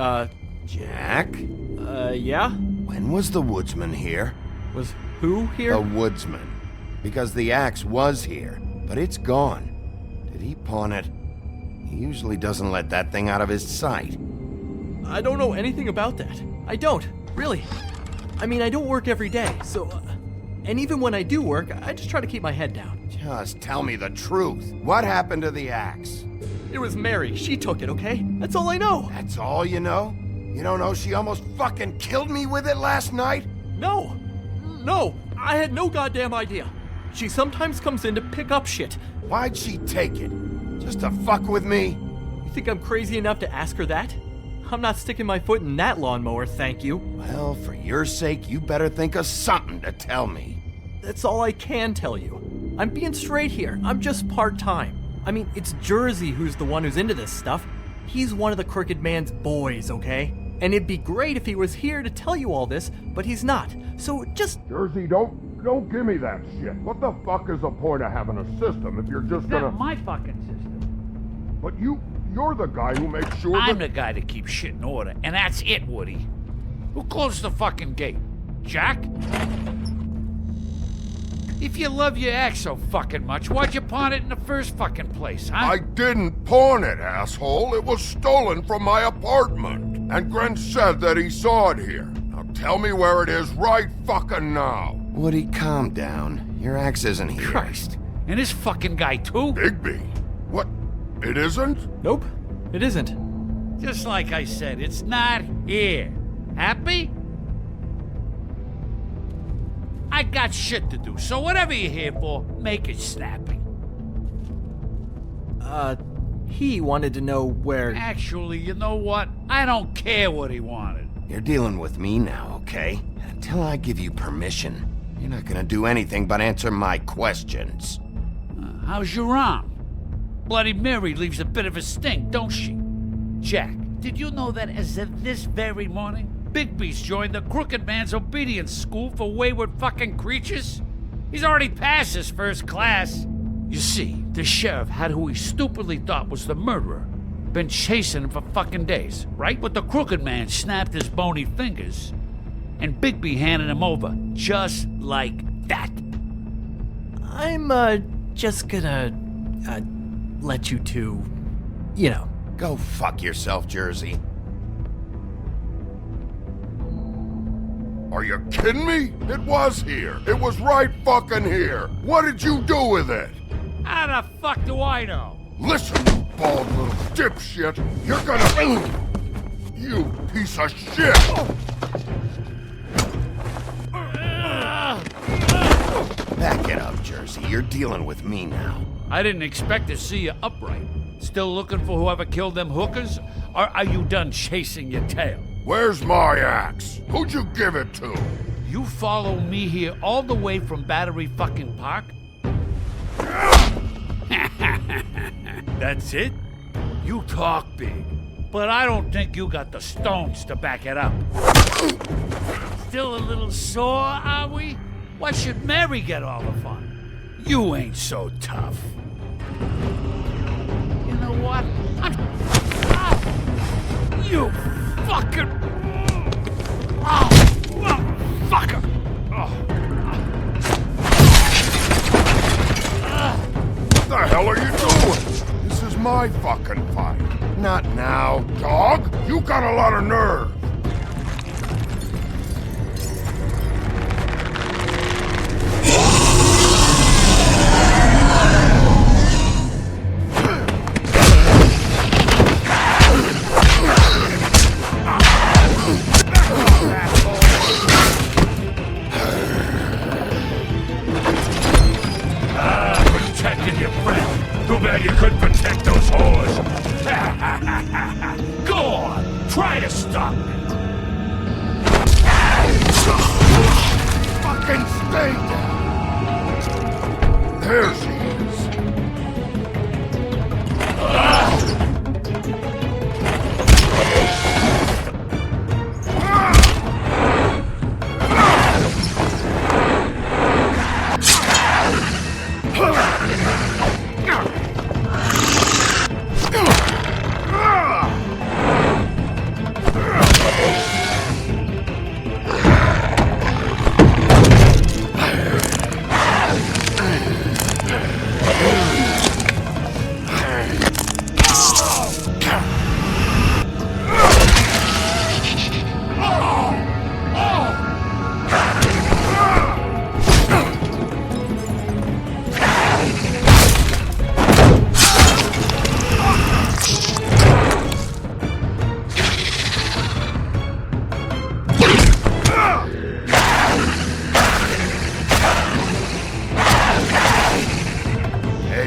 Speaker 1: Jack?
Speaker 15: Yeah?
Speaker 1: When was the woodsman here?
Speaker 15: Was who here?
Speaker 1: The woodsman. Because the axe was here, but it's gone. Did he pawn it? He usually doesn't let that thing out of his sight.
Speaker 15: I don't know anything about that. I don't, really. I mean, I don't work every day, so... and even when I do work, I just try to keep my head down.
Speaker 1: Just tell me the truth. What happened to the axe?
Speaker 15: It was Mary. She took it, okay? That's all I know.
Speaker 1: That's all you know? You don't know she almost fucking killed me with it last night?
Speaker 15: No, I had no goddamn idea. She sometimes comes in to pick up shit.
Speaker 1: Why'd she take it? Just to fuck with me?
Speaker 15: You think I'm crazy enough to ask her that? I'm not sticking my foot in that lawnmower, thank you.
Speaker 1: Well, for your sake, you better think of something to tell me.
Speaker 15: That's all I can tell you. I'm being straight here. I'm just part-time. I mean, it's Jersey who's the one who's into this stuff. He's one of the Crooked Man's boys, okay? And it'd be great if he was here to tell you all this, but he's not. So just...
Speaker 6: Jersey, don't give me that shit. What the fuck is the point of having a system if you're just gonna...
Speaker 11: Not my fucking system.
Speaker 6: But you're the guy who makes sure
Speaker 16: I'm the guy that keeps shit in order, and that's it, Woody. Who closed the fucking gate? Jack? If you love your ex so fucking much, why'd you pawn it in the first fucking place, huh?
Speaker 6: I didn't pawn it, asshole. It was stolen from my apartment. And Gren said that he saw it here. Now tell me where it is right fucking now.
Speaker 1: Woody, calm down. Your axe isn't here.
Speaker 16: Christ. And this fucking guy, too?
Speaker 6: Bigby. What? It isn't?
Speaker 15: Nope, it isn't.
Speaker 16: Just like I said, it's not here. Happy? I got shit to do, so whatever you're here for, make it snappy.
Speaker 15: He wanted to know where...
Speaker 16: Actually, you know what? I don't care what he wanted.
Speaker 1: You're dealing with me now, okay? Until I give you permission, you're not gonna do anything but answer my questions.
Speaker 16: How's your arm? Bloody Mary leaves a bit of a stink, don't she? Jack, did you know that as of this very morning, Bigby's joined the Crooked Man's obedience school for wayward fucking creatures? He's already passed his first class. You see, the sheriff had who he stupidly thought was the murderer. Been chasing him for fucking days, right? But the Crooked Man snapped his bony fingers, and Bigby handed him over, just like that.
Speaker 15: I'm, just gonna, let you two, you know.
Speaker 1: Go fuck yourself, Jersey.
Speaker 6: Are you kidding me? It was here. It was right fucking here. What did you do with it?
Speaker 16: How the fuck do I know?
Speaker 6: Listen, you bald little dipshit. You're gonna... You piece of shit!
Speaker 1: Back it up, Jersey. You're dealing with me now.
Speaker 16: I didn't expect to see you upright. Still looking for whoever killed them hookers? Or are you done chasing your tail?
Speaker 6: Where's my axe? Who'd you give it to?
Speaker 16: You follow me here all the way from Battery fucking Park? That's it? You talk big, but I don't think you got the stones to back it up. Still a little sore, are we? Why should Mary get all the fun? You ain't so tough. You know what? You fucking... fucker!
Speaker 6: What the hell are you doing? This is my fucking fight.
Speaker 1: Not now.
Speaker 6: Dog, you got a lot of nerve.
Speaker 16: Protected your friend. Too bad you couldn't protect those whores. Go on, try to stop me.
Speaker 6: Fucking stay down. There she is.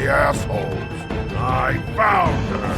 Speaker 6: bloody assholes! I found her!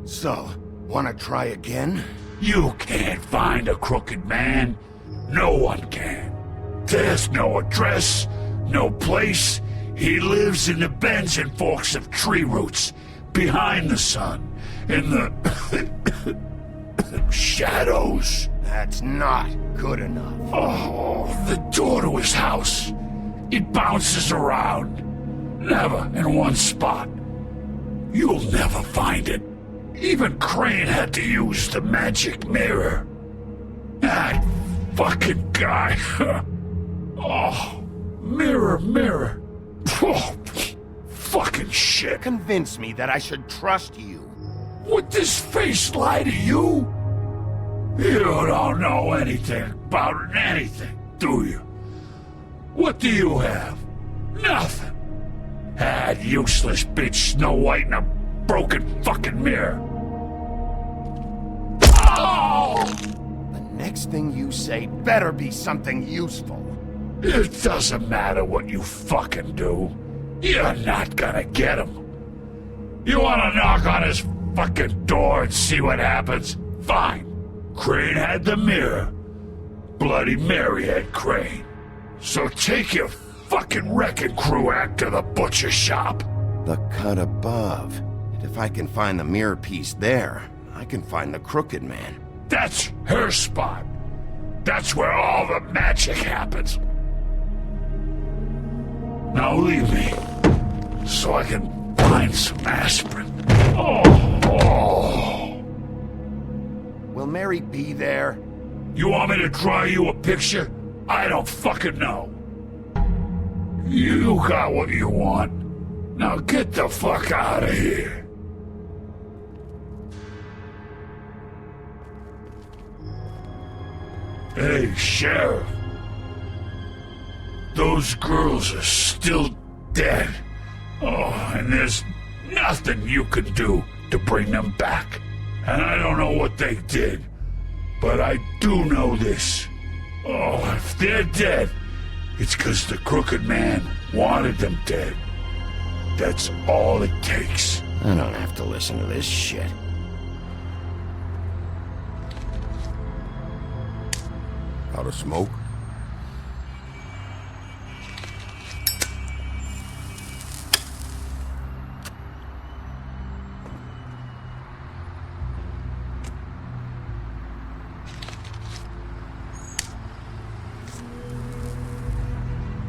Speaker 1: So, wanna try again?
Speaker 6: You can't find a crooked man. No one can. There's no address, no place. He lives in the bends and forks of tree roots, behind the sun, in the shadows.
Speaker 1: That's not good enough.
Speaker 6: Oh, the door to his house. It bounces around. Never in one spot. You'll never find it. Even Crane had to use the magic mirror. That fucking guy. Oh, mirror, mirror. Oh, fucking shit.
Speaker 1: Convince me that I should trust you.
Speaker 6: Would this face lie to you? You don't know anything about anything, do you? What do you have? Nothing. That useless bitch Snow White in a broken fucking mirror. Oh!
Speaker 1: The next thing you say better be something useful.
Speaker 6: It doesn't matter what you fucking do. You're not gonna get him. You wanna knock on his fucking door and see what happens? Fine. Crane had the mirror. Bloody Mary had Crane. So take your fucking wrecking crew act to the butcher shop.
Speaker 1: The cut above. And if I can find the mirror piece there, I can find the Crooked Man.
Speaker 6: That's her spot. That's where all the magic happens. Now leave me, so I can find some aspirin. Oh.
Speaker 1: Will Mary be there?
Speaker 6: You want me to draw you a picture? I don't fucking know. You got what you want. Now get the fuck out of here. Hey, Sheriff. Those girls are still dead. Oh, and there's nothing you can do to bring them back. And I don't know what they did, but I do know this. Oh, if they're dead, it's 'cause the Crooked Man wanted them dead. That's all it takes.
Speaker 1: I don't have to listen to this shit.
Speaker 6: Out of smoke?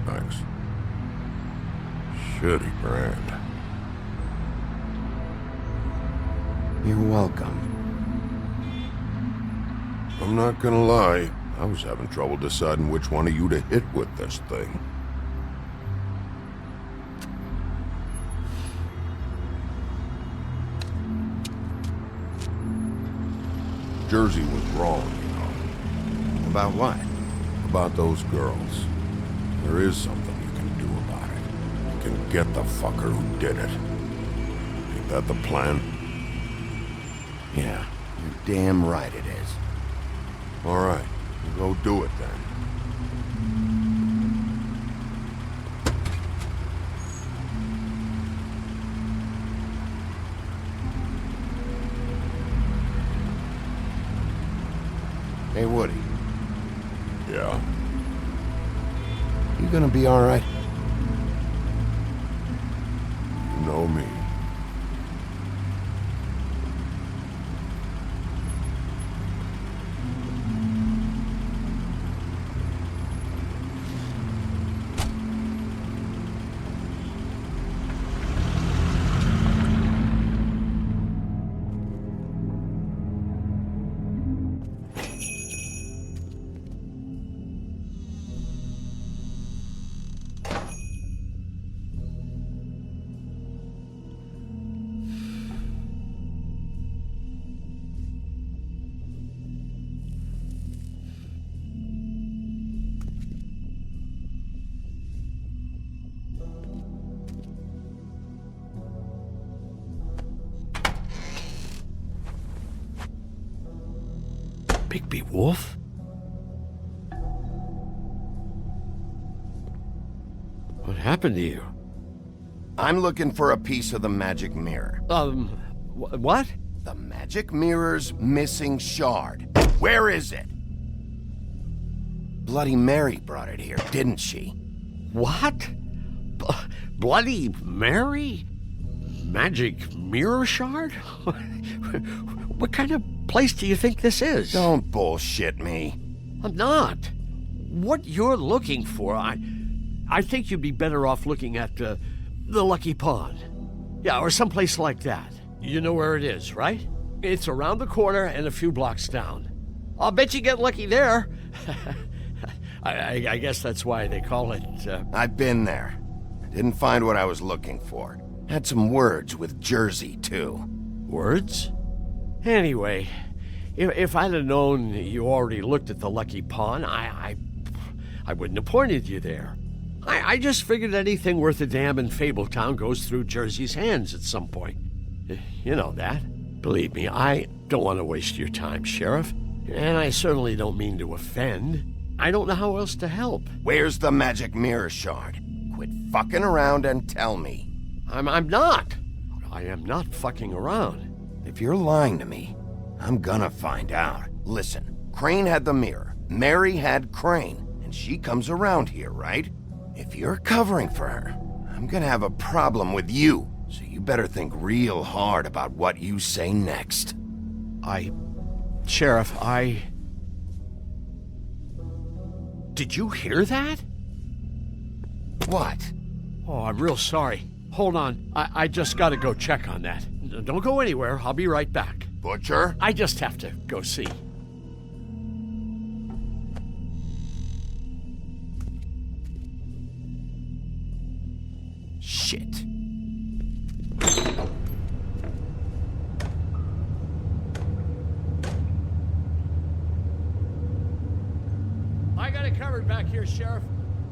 Speaker 6: Thanks. Shitty brand.
Speaker 1: You're welcome.
Speaker 6: I'm not gonna lie. I was having trouble deciding which one of you to hit with this thing. Jersey was wrong, you know.
Speaker 1: About what?
Speaker 6: About those girls. There is something you can do about it. You can get the fucker who did it. Ain't that the plan?
Speaker 1: Yeah, you're damn right it is.
Speaker 6: All right. Go do it then.
Speaker 1: Hey, Woody.
Speaker 6: Yeah?
Speaker 1: You gonna be all right?
Speaker 6: You know me.
Speaker 17: Wolf? What happened to you?
Speaker 1: I'm looking for a piece of the magic mirror.
Speaker 17: What?
Speaker 1: The magic mirror's missing shard. Where is it? Bloody Mary brought it here, didn't she?
Speaker 17: What? Bloody Mary? Magic mirror shard? What kind of place do you think this is?
Speaker 1: Don't bullshit me.
Speaker 17: I'm not. What you're looking for, I think you'd be better off looking at the Lucky Pond. Yeah, or someplace like that. You know where it is, right? It's around the corner and a few blocks down. I'll bet you get lucky there. I guess that's why they call it,
Speaker 1: I've been there. Didn't find what I was looking for. Had some words with Jersey, too.
Speaker 17: Words? Anyway, if I'd have known you already looked at the Lucky Pond, I wouldn't have pointed you there. I just figured anything worth a damn in Fabletown goes through Jersey's hands at some point. You know that. Believe me, I don't want to waste your time, Sheriff. And I certainly don't mean to offend. I don't know how else to help.
Speaker 1: Where's the magic mirror shard? Quit fucking around and tell me.
Speaker 17: I'm not. I am not fucking around.
Speaker 1: If you're lying to me, I'm gonna find out. Listen, Crane had the mirror. Mary had Crane. And she comes around here, right? If you're covering for her, I'm gonna have a problem with you. So you better think real hard about what you say next.
Speaker 17: Sheriff, Did you hear that?
Speaker 1: What?
Speaker 17: Oh, I'm real sorry. Hold on. I just gotta go check on that. Don't go anywhere. I'll be right back.
Speaker 1: Butcher?
Speaker 17: I just have to go see.
Speaker 1: Shit.
Speaker 17: I got it covered back here, Sheriff.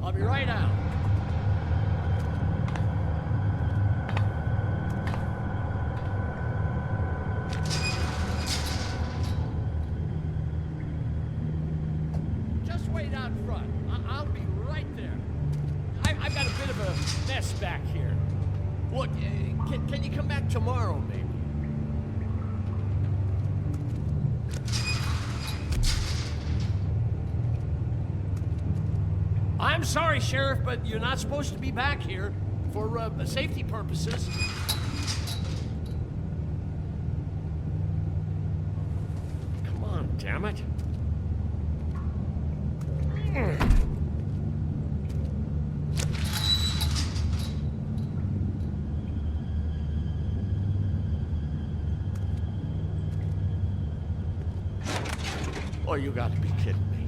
Speaker 17: I'll be right out. Just wait out front. I'll be right there. I've got a bit of a mess back here. Look, can you come back tomorrow, maybe? I'm sorry, Sheriff, but you're not supposed to be back here for safety purposes. Come on, damn it. Oh, you gotta be kidding me.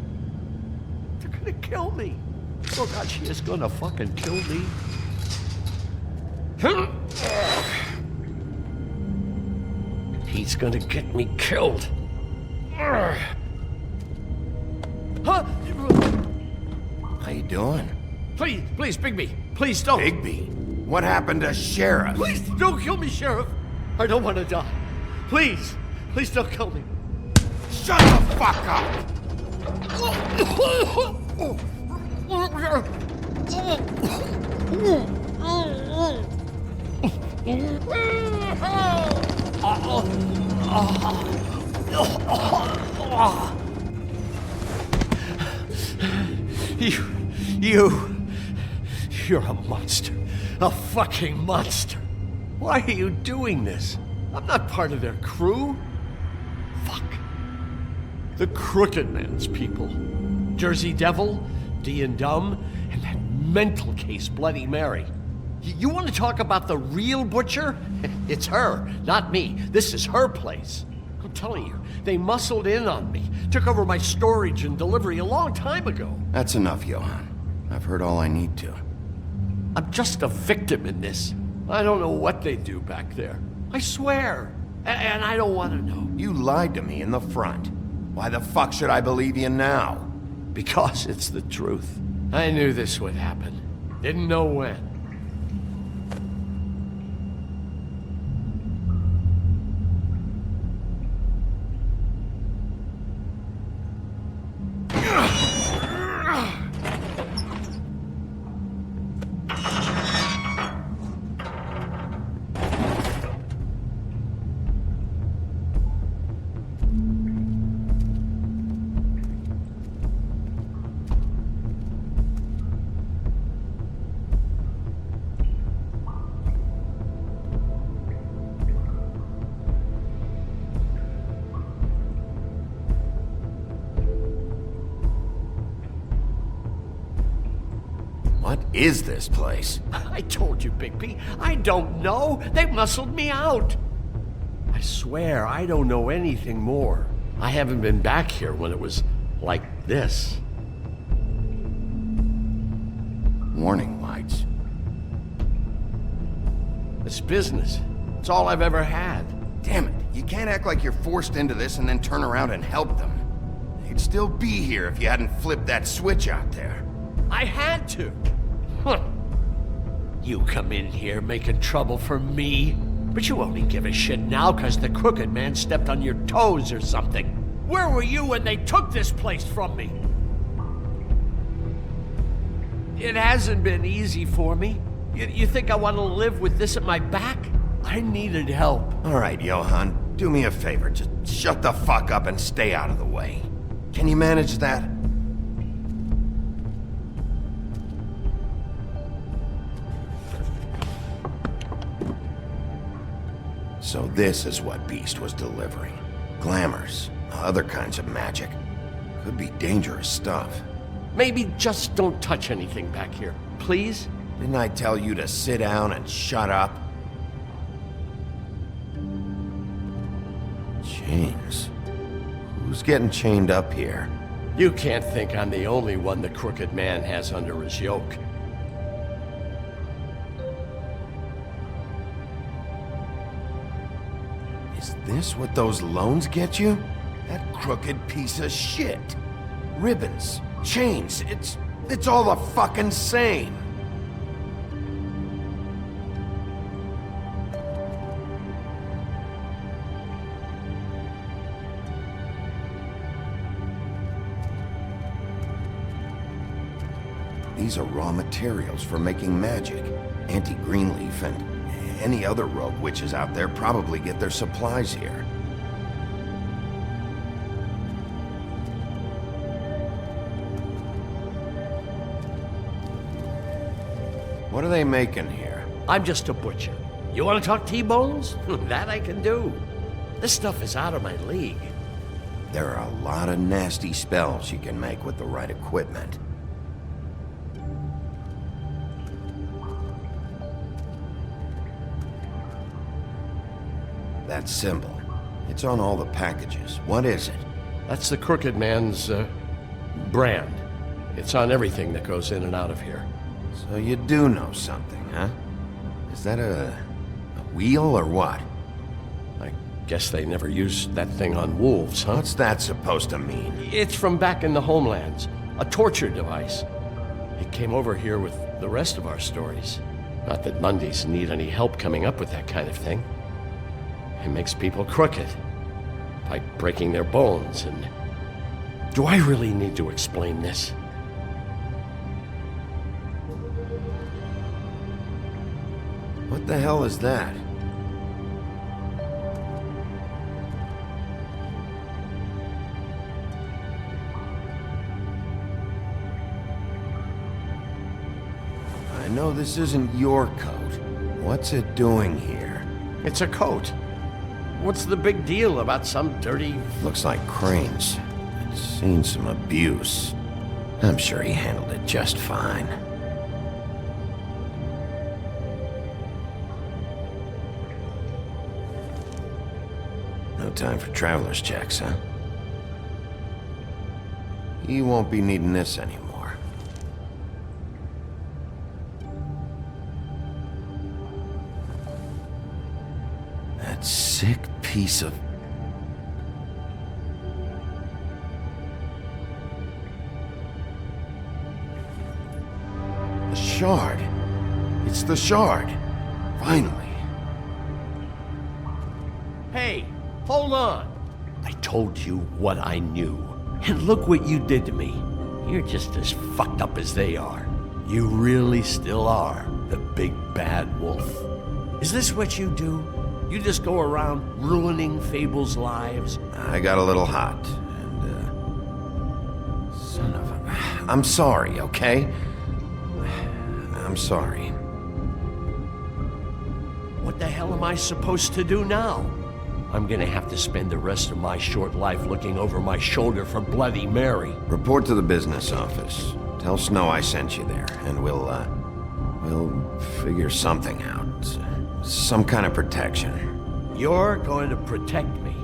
Speaker 17: They're gonna kill me. Oh God, she is gonna fucking kill me. He's gonna get me killed.
Speaker 1: How you doing?
Speaker 17: Please, Bigby, please don't.
Speaker 1: Bigby? What happened to Sheriff?
Speaker 17: Please don't kill me, Sheriff. I don't want to die. Please don't kill me.
Speaker 1: Shut the fuck up!
Speaker 17: You're a monster. A fucking monster. Why are you doing this? I'm not part of their crew. Fuck. The Crooked Man's people. Jersey Devil, D and Dumb, and that mental case, Bloody Mary. You want to talk about the real butcher? It's her, not me. This is her place. I'm telling you, they muscled in on me, took over my storage and delivery a long time ago.
Speaker 1: That's enough, Johan. I've heard all I need to.
Speaker 17: I'm just a victim in this. I don't know what they do back there. I swear. And I don't want to know.
Speaker 1: You lied to me in the front. Why the fuck should I believe you now?
Speaker 17: Because it's the truth. I knew this would happen. Didn't know when.
Speaker 1: What is this place?
Speaker 17: I told you, Bigby. I don't know. They muscled me out. I swear, I don't know anything more. I haven't been back here when it was like this.
Speaker 1: Warning lights.
Speaker 17: It's business. It's all I've ever had.
Speaker 1: Damn it, you can't act like you're forced into this and then turn around and help them. You'd still be here if you hadn't flipped that switch out there.
Speaker 17: I had to. Huh. You come in here making trouble for me, but you only give a shit now because the Crooked Man stepped on your toes or something. Where were you when they took this place from me? It hasn't been easy for me. You think I want to live with this at my back? I needed help.
Speaker 1: All right, Johan, do me a favor. Just shut the fuck up and stay out of the way. Can you manage that? So this is what Beast was delivering. Glamours, other kinds of magic. Could be dangerous stuff.
Speaker 17: Maybe just don't touch anything back here, please?
Speaker 1: Didn't I tell you to sit down and shut up? Chains. Who's getting chained up here?
Speaker 17: You can't think I'm the only one the Crooked Man has under his yoke.
Speaker 1: Is this what those loans get you? That crooked piece of shit. Ribbons, chains, it's all the fucking same. These are raw materials for making magic. Auntie Greenleaf and any other rogue witches out there probably get their supplies here. What are they making here?
Speaker 17: I'm just a butcher. You want to talk T-bones? That I can do. This stuff is out of my league.
Speaker 1: There are a lot of nasty spells you can make with the right equipment. That symbol. It's on all the packages. What is it?
Speaker 17: That's the Crooked Man's, brand. It's on everything that goes in and out of here.
Speaker 1: So you do know something, huh? Is that a wheel or what?
Speaker 17: I guess they never used that thing on wolves, huh?
Speaker 1: What's that supposed to mean?
Speaker 17: It's from back in the homelands. A torture device. It came over here with the rest of our stories. Not that Mundies need any help coming up with that kind of thing. It makes people crooked. By breaking their bones and... Do I really need to explain this?
Speaker 1: What the hell is that? I know this isn't your coat. What's it doing here?
Speaker 17: It's a coat. What's the big deal about some dirty...
Speaker 1: Looks like Crane's. It's seen some abuse. I'm sure he handled it just fine. No time for traveler's checks, huh? He won't be needing this anymore. That sick piece of... The shard. It's the shard. Finally.
Speaker 17: Hey, hold on. I told you what I knew. And look what you did to me. You're just as fucked up as they are. You really still are the big bad wolf. Is this what you do? You just go around ruining Fables' lives?
Speaker 1: I got a little hot, and, son of a... I'm sorry, okay? I'm sorry.
Speaker 17: What the hell am I supposed to do now? I'm gonna have to spend the rest of my short life looking over my shoulder for Bloody Mary.
Speaker 1: Report to the business office. Tell Snow I sent you there, and we'll figure something out. Some kind of protection.
Speaker 17: You're going to protect me.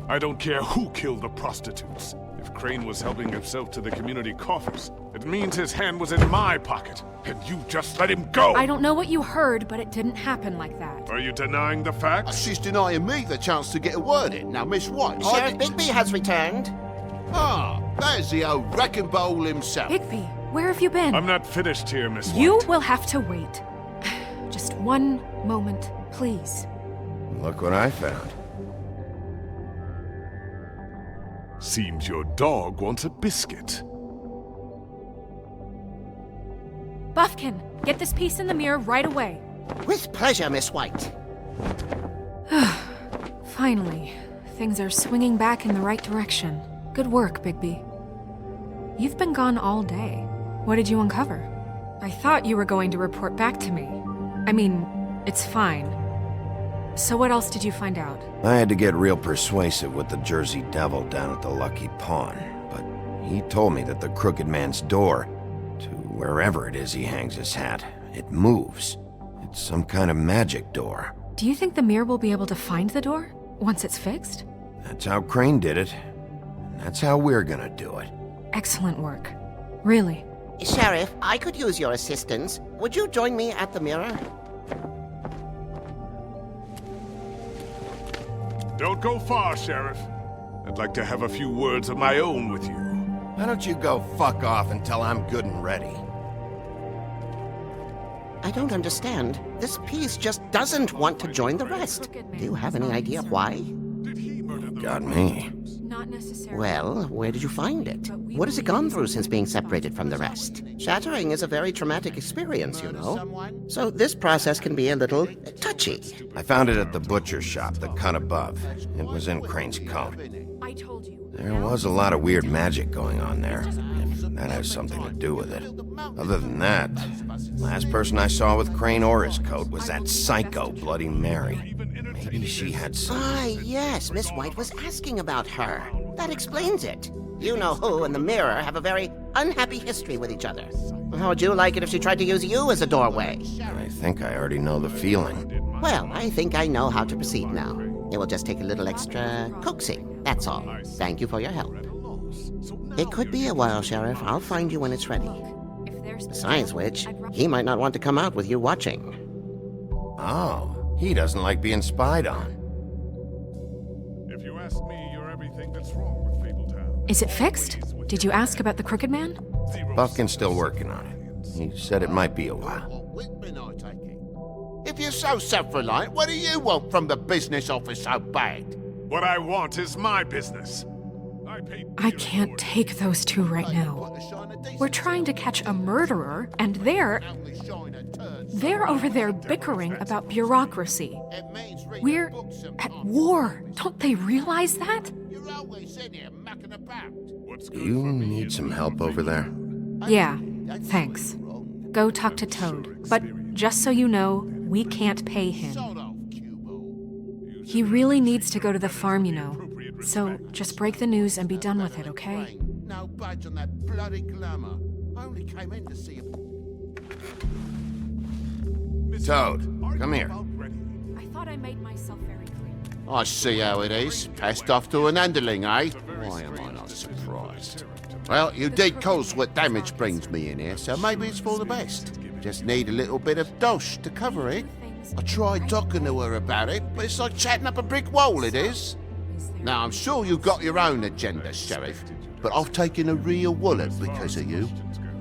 Speaker 6: I don't care who killed the prostitutes. If Crane was helping himself to the community coffers, it means his hand was in my pocket, and you just let him go!
Speaker 7: I don't know what you heard, but it didn't happen like that.
Speaker 6: Are you denying the facts?
Speaker 2: She's denying me the chance to get a word in. Now, Miss White...
Speaker 3: Sheriff Bigby has returned.
Speaker 2: Ah, there's the old wrecking bowl himself.
Speaker 7: Bigby, where have you been?
Speaker 6: I'm not finished here, Miss White.
Speaker 7: You will have to wait. Just one moment, please.
Speaker 1: Look what I found.
Speaker 6: Seems your dog wants a biscuit.
Speaker 7: Buffkin, get this piece in the mirror right away.
Speaker 3: With pleasure, Miss White.
Speaker 7: Finally, things are swinging back in the right direction. Good work, Bigby. You've been gone all day. What did you uncover? I thought you were going to report back to me. I mean, it's fine. So what else did you find out?
Speaker 1: I had to get real persuasive with the Jersey Devil down at the Lucky Pawn, but he told me that the Crooked Man's door, to wherever it is he hangs his hat, it moves. It's some kind of magic door.
Speaker 7: Do you think the mirror will be able to find the door once it's fixed?
Speaker 1: That's how Crane did it, and that's how we're gonna do it.
Speaker 7: Excellent work. Really.
Speaker 3: Sheriff, I could use your assistance. Would you join me at the mirror?
Speaker 6: Don't go far, Sheriff. I'd like to have a few words of my own with you.
Speaker 1: Why don't you go fuck off until I'm good and ready?
Speaker 3: I don't understand. This piece just doesn't want to join the rest. Do you have any idea why?
Speaker 1: Got me.
Speaker 7: Not necessarily.
Speaker 3: Well, where did you find it? What has it gone through since being separated from the rest? Shattering is a very traumatic experience, you know. So this process can be a little touchy.
Speaker 1: I found it at the butcher shop, the cut above. It was in Crane's coat.
Speaker 7: I told you.
Speaker 1: There was a lot of weird magic going on there, if that has something to do with it. Other than that, last person I saw with Crane or his coat was that psycho Bloody Mary. Maybe she had some...
Speaker 3: Ah, yes, Miss White was asking about her. That explains it. You know who and the mirror have a very unhappy history with each other. How would you like it if she tried to use you as a doorway?
Speaker 1: I think I already know the feeling.
Speaker 3: Well, I think I know how to proceed now. It will just take a little extra coaxing, that's all. Thank you for your help. It could be a while, Sheriff. I'll find you when it's ready. Besides which, he might not want to come out with you watching.
Speaker 1: Oh, he doesn't like being spied on.
Speaker 6: If you ask me, you're everything that's wrong with Fabletown.
Speaker 7: Is it fixed? Did you ask about the Crooked Man?
Speaker 1: Buffkin's still working on it. He said it might be a while.
Speaker 2: If you're so self-reliant, what do you want from the business office so bad?
Speaker 6: What I want is my business.
Speaker 7: I can't take those two right now. We're trying to catch a murderer, and they're over there bickering about bureaucracy. We're at war. Don't they realize that?
Speaker 1: Do you need some help over there?
Speaker 7: Yeah, thanks. Go talk to Toad. But just so you know, we can't pay him. He really needs to go to the farm, you know. So just break the news and be done with it, okay?
Speaker 2: No budge on that bloody glamour. I only came in to see
Speaker 1: Toad, come here.
Speaker 7: I thought I made myself very clear.
Speaker 2: I see how it is. Passed off to an underling, eh? Why am I not surprised? Well, you did cause what damage brings me in here, so maybe it's for the best. Just need a little bit of dosh to cover it. I tried talking to her about it, but it's like chatting up a brick wall, it is. Now, I'm sure you've got your own agenda, Sheriff, but I've taken a real wallet because of you,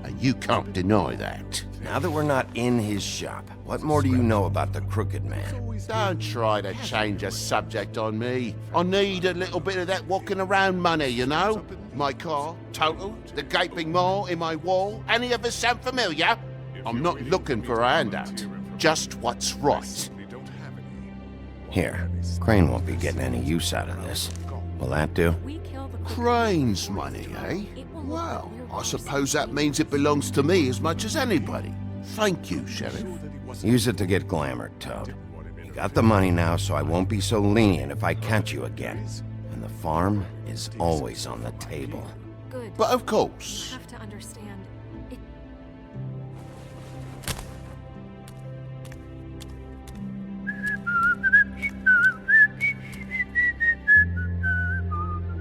Speaker 2: and you can't deny that.
Speaker 1: Now that we're not in his shop, what more do you know about the Crooked Man?
Speaker 2: Don't try to change a subject on me. I need a little bit of that walking around money, you know? My car, totaled, the gaping maw in my wall, any of us sound familiar? I'm not looking for a handout, just what's right.
Speaker 1: Here, Crane won't be getting any use out of this. Will that do?
Speaker 2: Crane's money, eh? Well, I suppose that means it belongs to me as much as anybody. Thank you, Sheriff.
Speaker 1: Use it to get glamored, Toad. You got the money now, so I won't be so lenient if I catch you again. And the farm is always on the table.
Speaker 7: Good.
Speaker 2: But of course.
Speaker 7: You have to understand.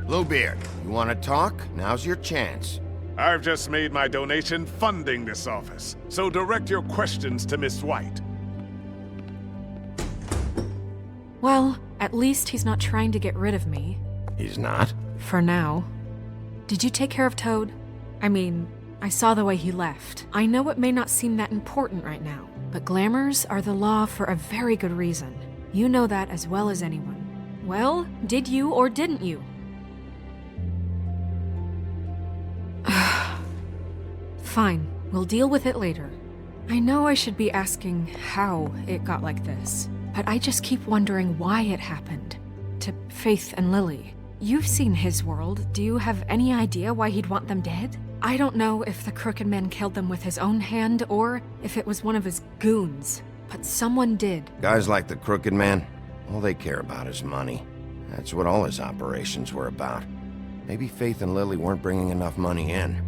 Speaker 1: Bluebeard, you want to talk? Now's your chance.
Speaker 6: I've just made my donation funding this office, so direct your questions to Miss White.
Speaker 7: Well, at least he's not trying to get rid of me.
Speaker 1: He's not?
Speaker 7: For now. Did you take care of Toad? I mean, I saw the way he left. I know it may not seem that important right now, but glamours are the law for a very good reason. You know that as well as anyone. Well, did you or didn't you? Fine, we'll deal with it later. I know I should be asking how it got like this, but I just keep wondering why it happened. To Faith and Lily. You've seen his world. Do you have any idea why he'd want them dead? I don't know if the Crooked Man killed them with his own hand or if it was one of his goons, but someone did.
Speaker 1: Guys like the Crooked Man, all they care about is money. That's what all his operations were about. Maybe Faith and Lily weren't bringing enough money in.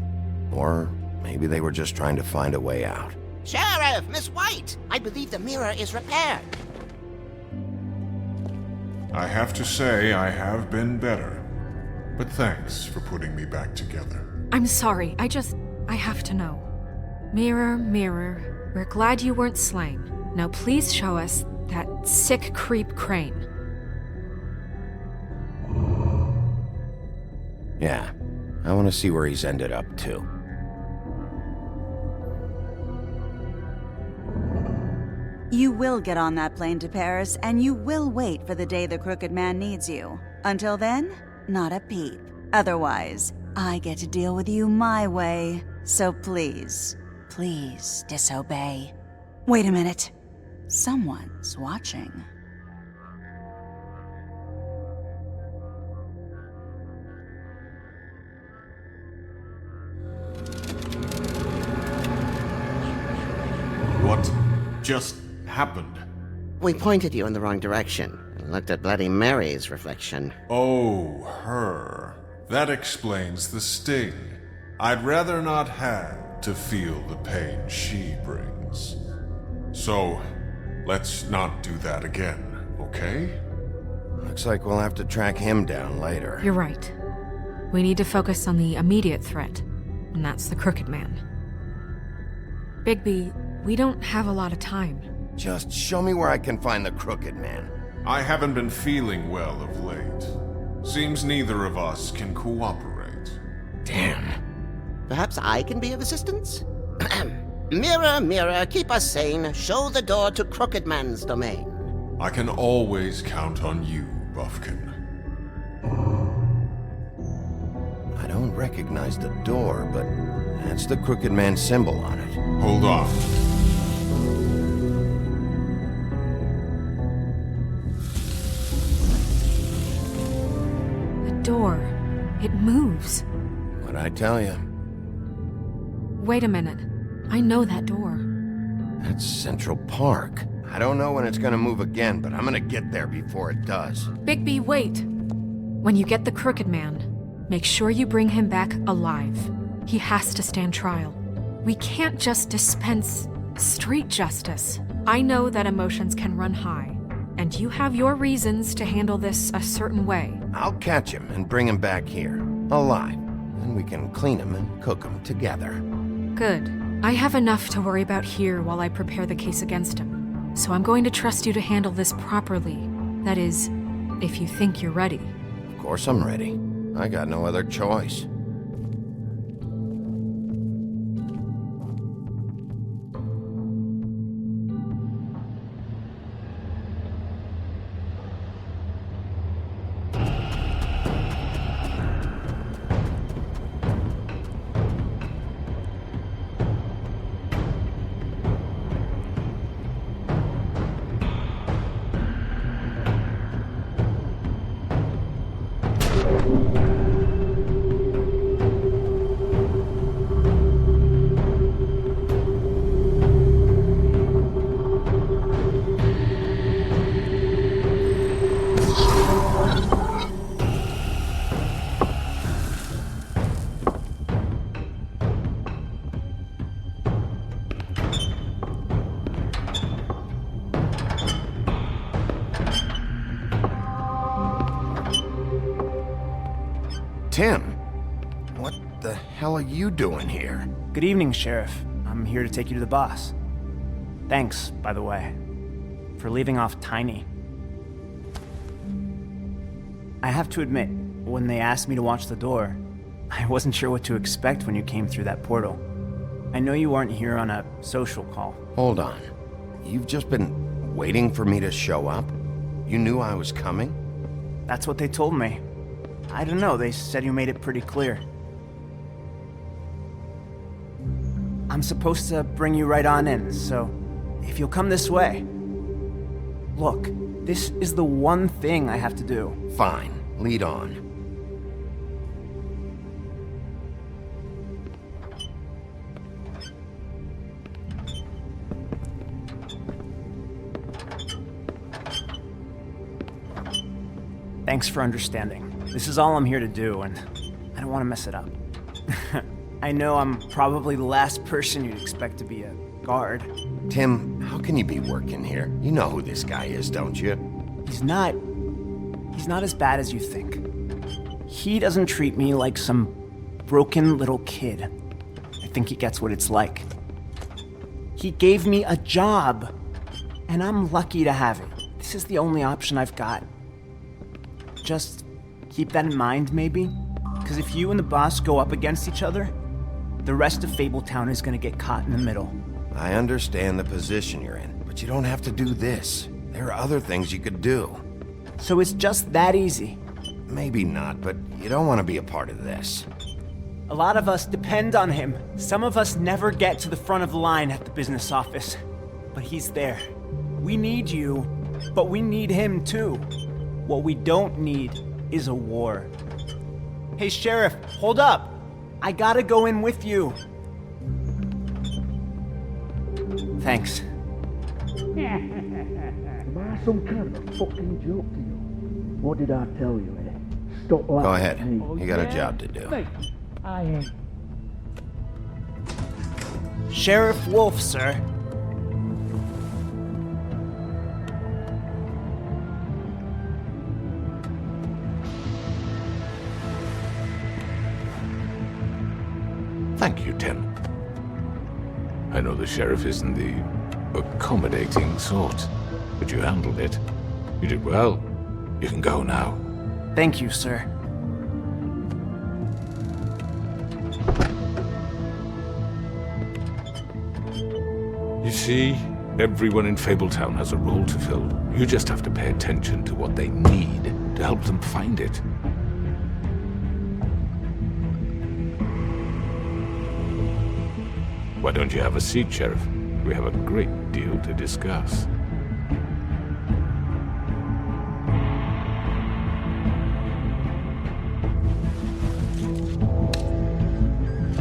Speaker 1: Or maybe they were just trying to find a way out.
Speaker 3: Sheriff, Miss White! I believe the mirror is repaired.
Speaker 18: I have to say I have been better. But thanks for putting me back together.
Speaker 7: I'm sorry, I have to know. Mirror, mirror, we're glad you weren't slain. Now please show us that sick creep Crane.
Speaker 1: Yeah, I want to see where he's ended up too.
Speaker 8: You will get on that plane to Paris, and you will wait for the day the Crooked Man needs you. Until then, not a peep. Otherwise, I get to deal with you my way. So please, please disobey. Wait a minute. Someone's watching.
Speaker 17: What just happened?
Speaker 3: We pointed you in the wrong direction and looked at Bloody Mary's reflection.
Speaker 18: Oh, her. That explains the sting. I'd rather not have to feel the pain she brings. So, let's not do that again, okay?
Speaker 1: Looks like we'll have to track him down later.
Speaker 7: You're right. We need to focus on the immediate threat, and that's the Crooked Man. Bigby, we don't have a lot of time.
Speaker 1: Just show me where I can find the Crooked Man.
Speaker 18: I haven't been feeling well of late. Seems neither of us can cooperate.
Speaker 1: Damn.
Speaker 3: Perhaps I can be of assistance? Mirror, mirror, keep us sane. Show the door to Crooked Man's domain.
Speaker 18: I can always count on you, Buffkin.
Speaker 1: I don't recognize the door, but that's the Crooked Man symbol on it.
Speaker 18: Hold on.
Speaker 7: The door. It moves.
Speaker 1: What'd I tell you?
Speaker 7: Wait a minute. I know that door.
Speaker 1: That's Central Park. I don't know when it's gonna move again, but I'm gonna get there before it does.
Speaker 7: Bigby, wait! When you get the Crooked Man, make sure you bring him back alive. He has to stand trial. We can't just dispense street justice. I know that emotions can run high, and you have your reasons to handle this a certain way.
Speaker 1: I'll catch him and bring him back here, alive. Then we can clean him and cook him together.
Speaker 7: Good. I have enough to worry about here while I prepare the case against him. So I'm going to trust you to handle this properly. That is, if you think you're ready.
Speaker 1: Of course I'm ready. I got no other choice. Tim! What the hell are you doing here?
Speaker 19: Good evening, Sheriff. I'm here to take you to the boss. Thanks, by the way, for leaving off Tiny. I have to admit, when they asked me to watch the door, I wasn't sure what to expect when you came through that portal. I know you weren't here on a social call.
Speaker 1: Hold on. You've just been waiting for me to show up? You knew I was coming?
Speaker 19: That's what they told me. I don't know, they said you made it pretty clear. I'm supposed to bring you right on in, so if you'll come this way. Look, this is the one thing I have to do.
Speaker 1: Fine, lead on.
Speaker 19: Thanks for understanding. This is all I'm here to do, and I don't want to mess it up. I know I'm probably the last person you'd expect to be a guard.
Speaker 1: Tim, how can you be working here? You know who this guy is, don't you?
Speaker 19: He's not as bad as you think. He doesn't treat me like some broken little kid. I think he gets what it's like. He gave me a job, and I'm lucky to have it. This is the only option I've got. Just keep that in mind, maybe? Because if you and the boss go up against each other, the rest of Fabletown is gonna get caught in the middle.
Speaker 1: I understand the position you're in, but you don't have to do this. There are other things you could do.
Speaker 19: So it's just that easy?
Speaker 1: Maybe not, but you don't want to be a part of this.
Speaker 19: A lot of us depend on him. Some of us never get to the front of the line at the business office. But he's there. We need you, but we need him too. What we don't need is a war. Hey, Sheriff, hold up! I gotta go in with you. Thanks.
Speaker 20: Am I some kind of fucking joke to you? What did I tell you, eh? Stop laughing.
Speaker 1: Go ahead.
Speaker 20: at me.
Speaker 1: You got a job to do.
Speaker 20: I ain't.
Speaker 19: Sheriff Wolf, sir.
Speaker 21: Thank you, Tim. I know the sheriff isn't the accommodating sort, but you handled it. You did well. You can go now.
Speaker 19: Thank you, sir.
Speaker 21: You see, everyone in Fabletown has a role to fill. You just have to pay attention to what they need to help them find it. Why don't you have a seat, Sheriff? We have a great deal to discuss.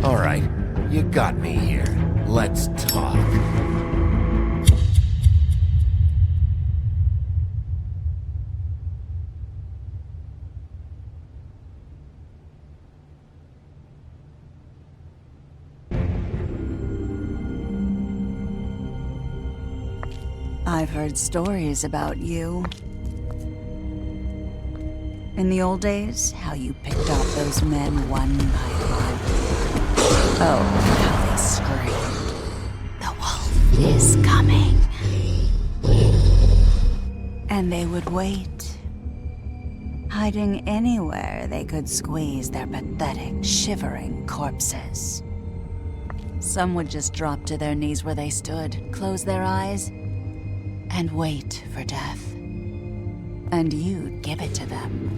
Speaker 1: All right, you got me here. Let's talk.
Speaker 8: I've heard stories about you. In the old days, how you picked off those men one by one. Oh, how they screamed. The wolf is coming. And they would wait, hiding anywhere they could squeeze their pathetic, shivering corpses. Some would just drop to their knees where they stood, close their eyes, and wait for death. And you'd give it to them.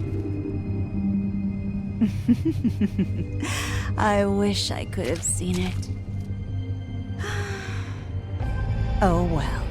Speaker 8: I wish I could have seen it. Oh well.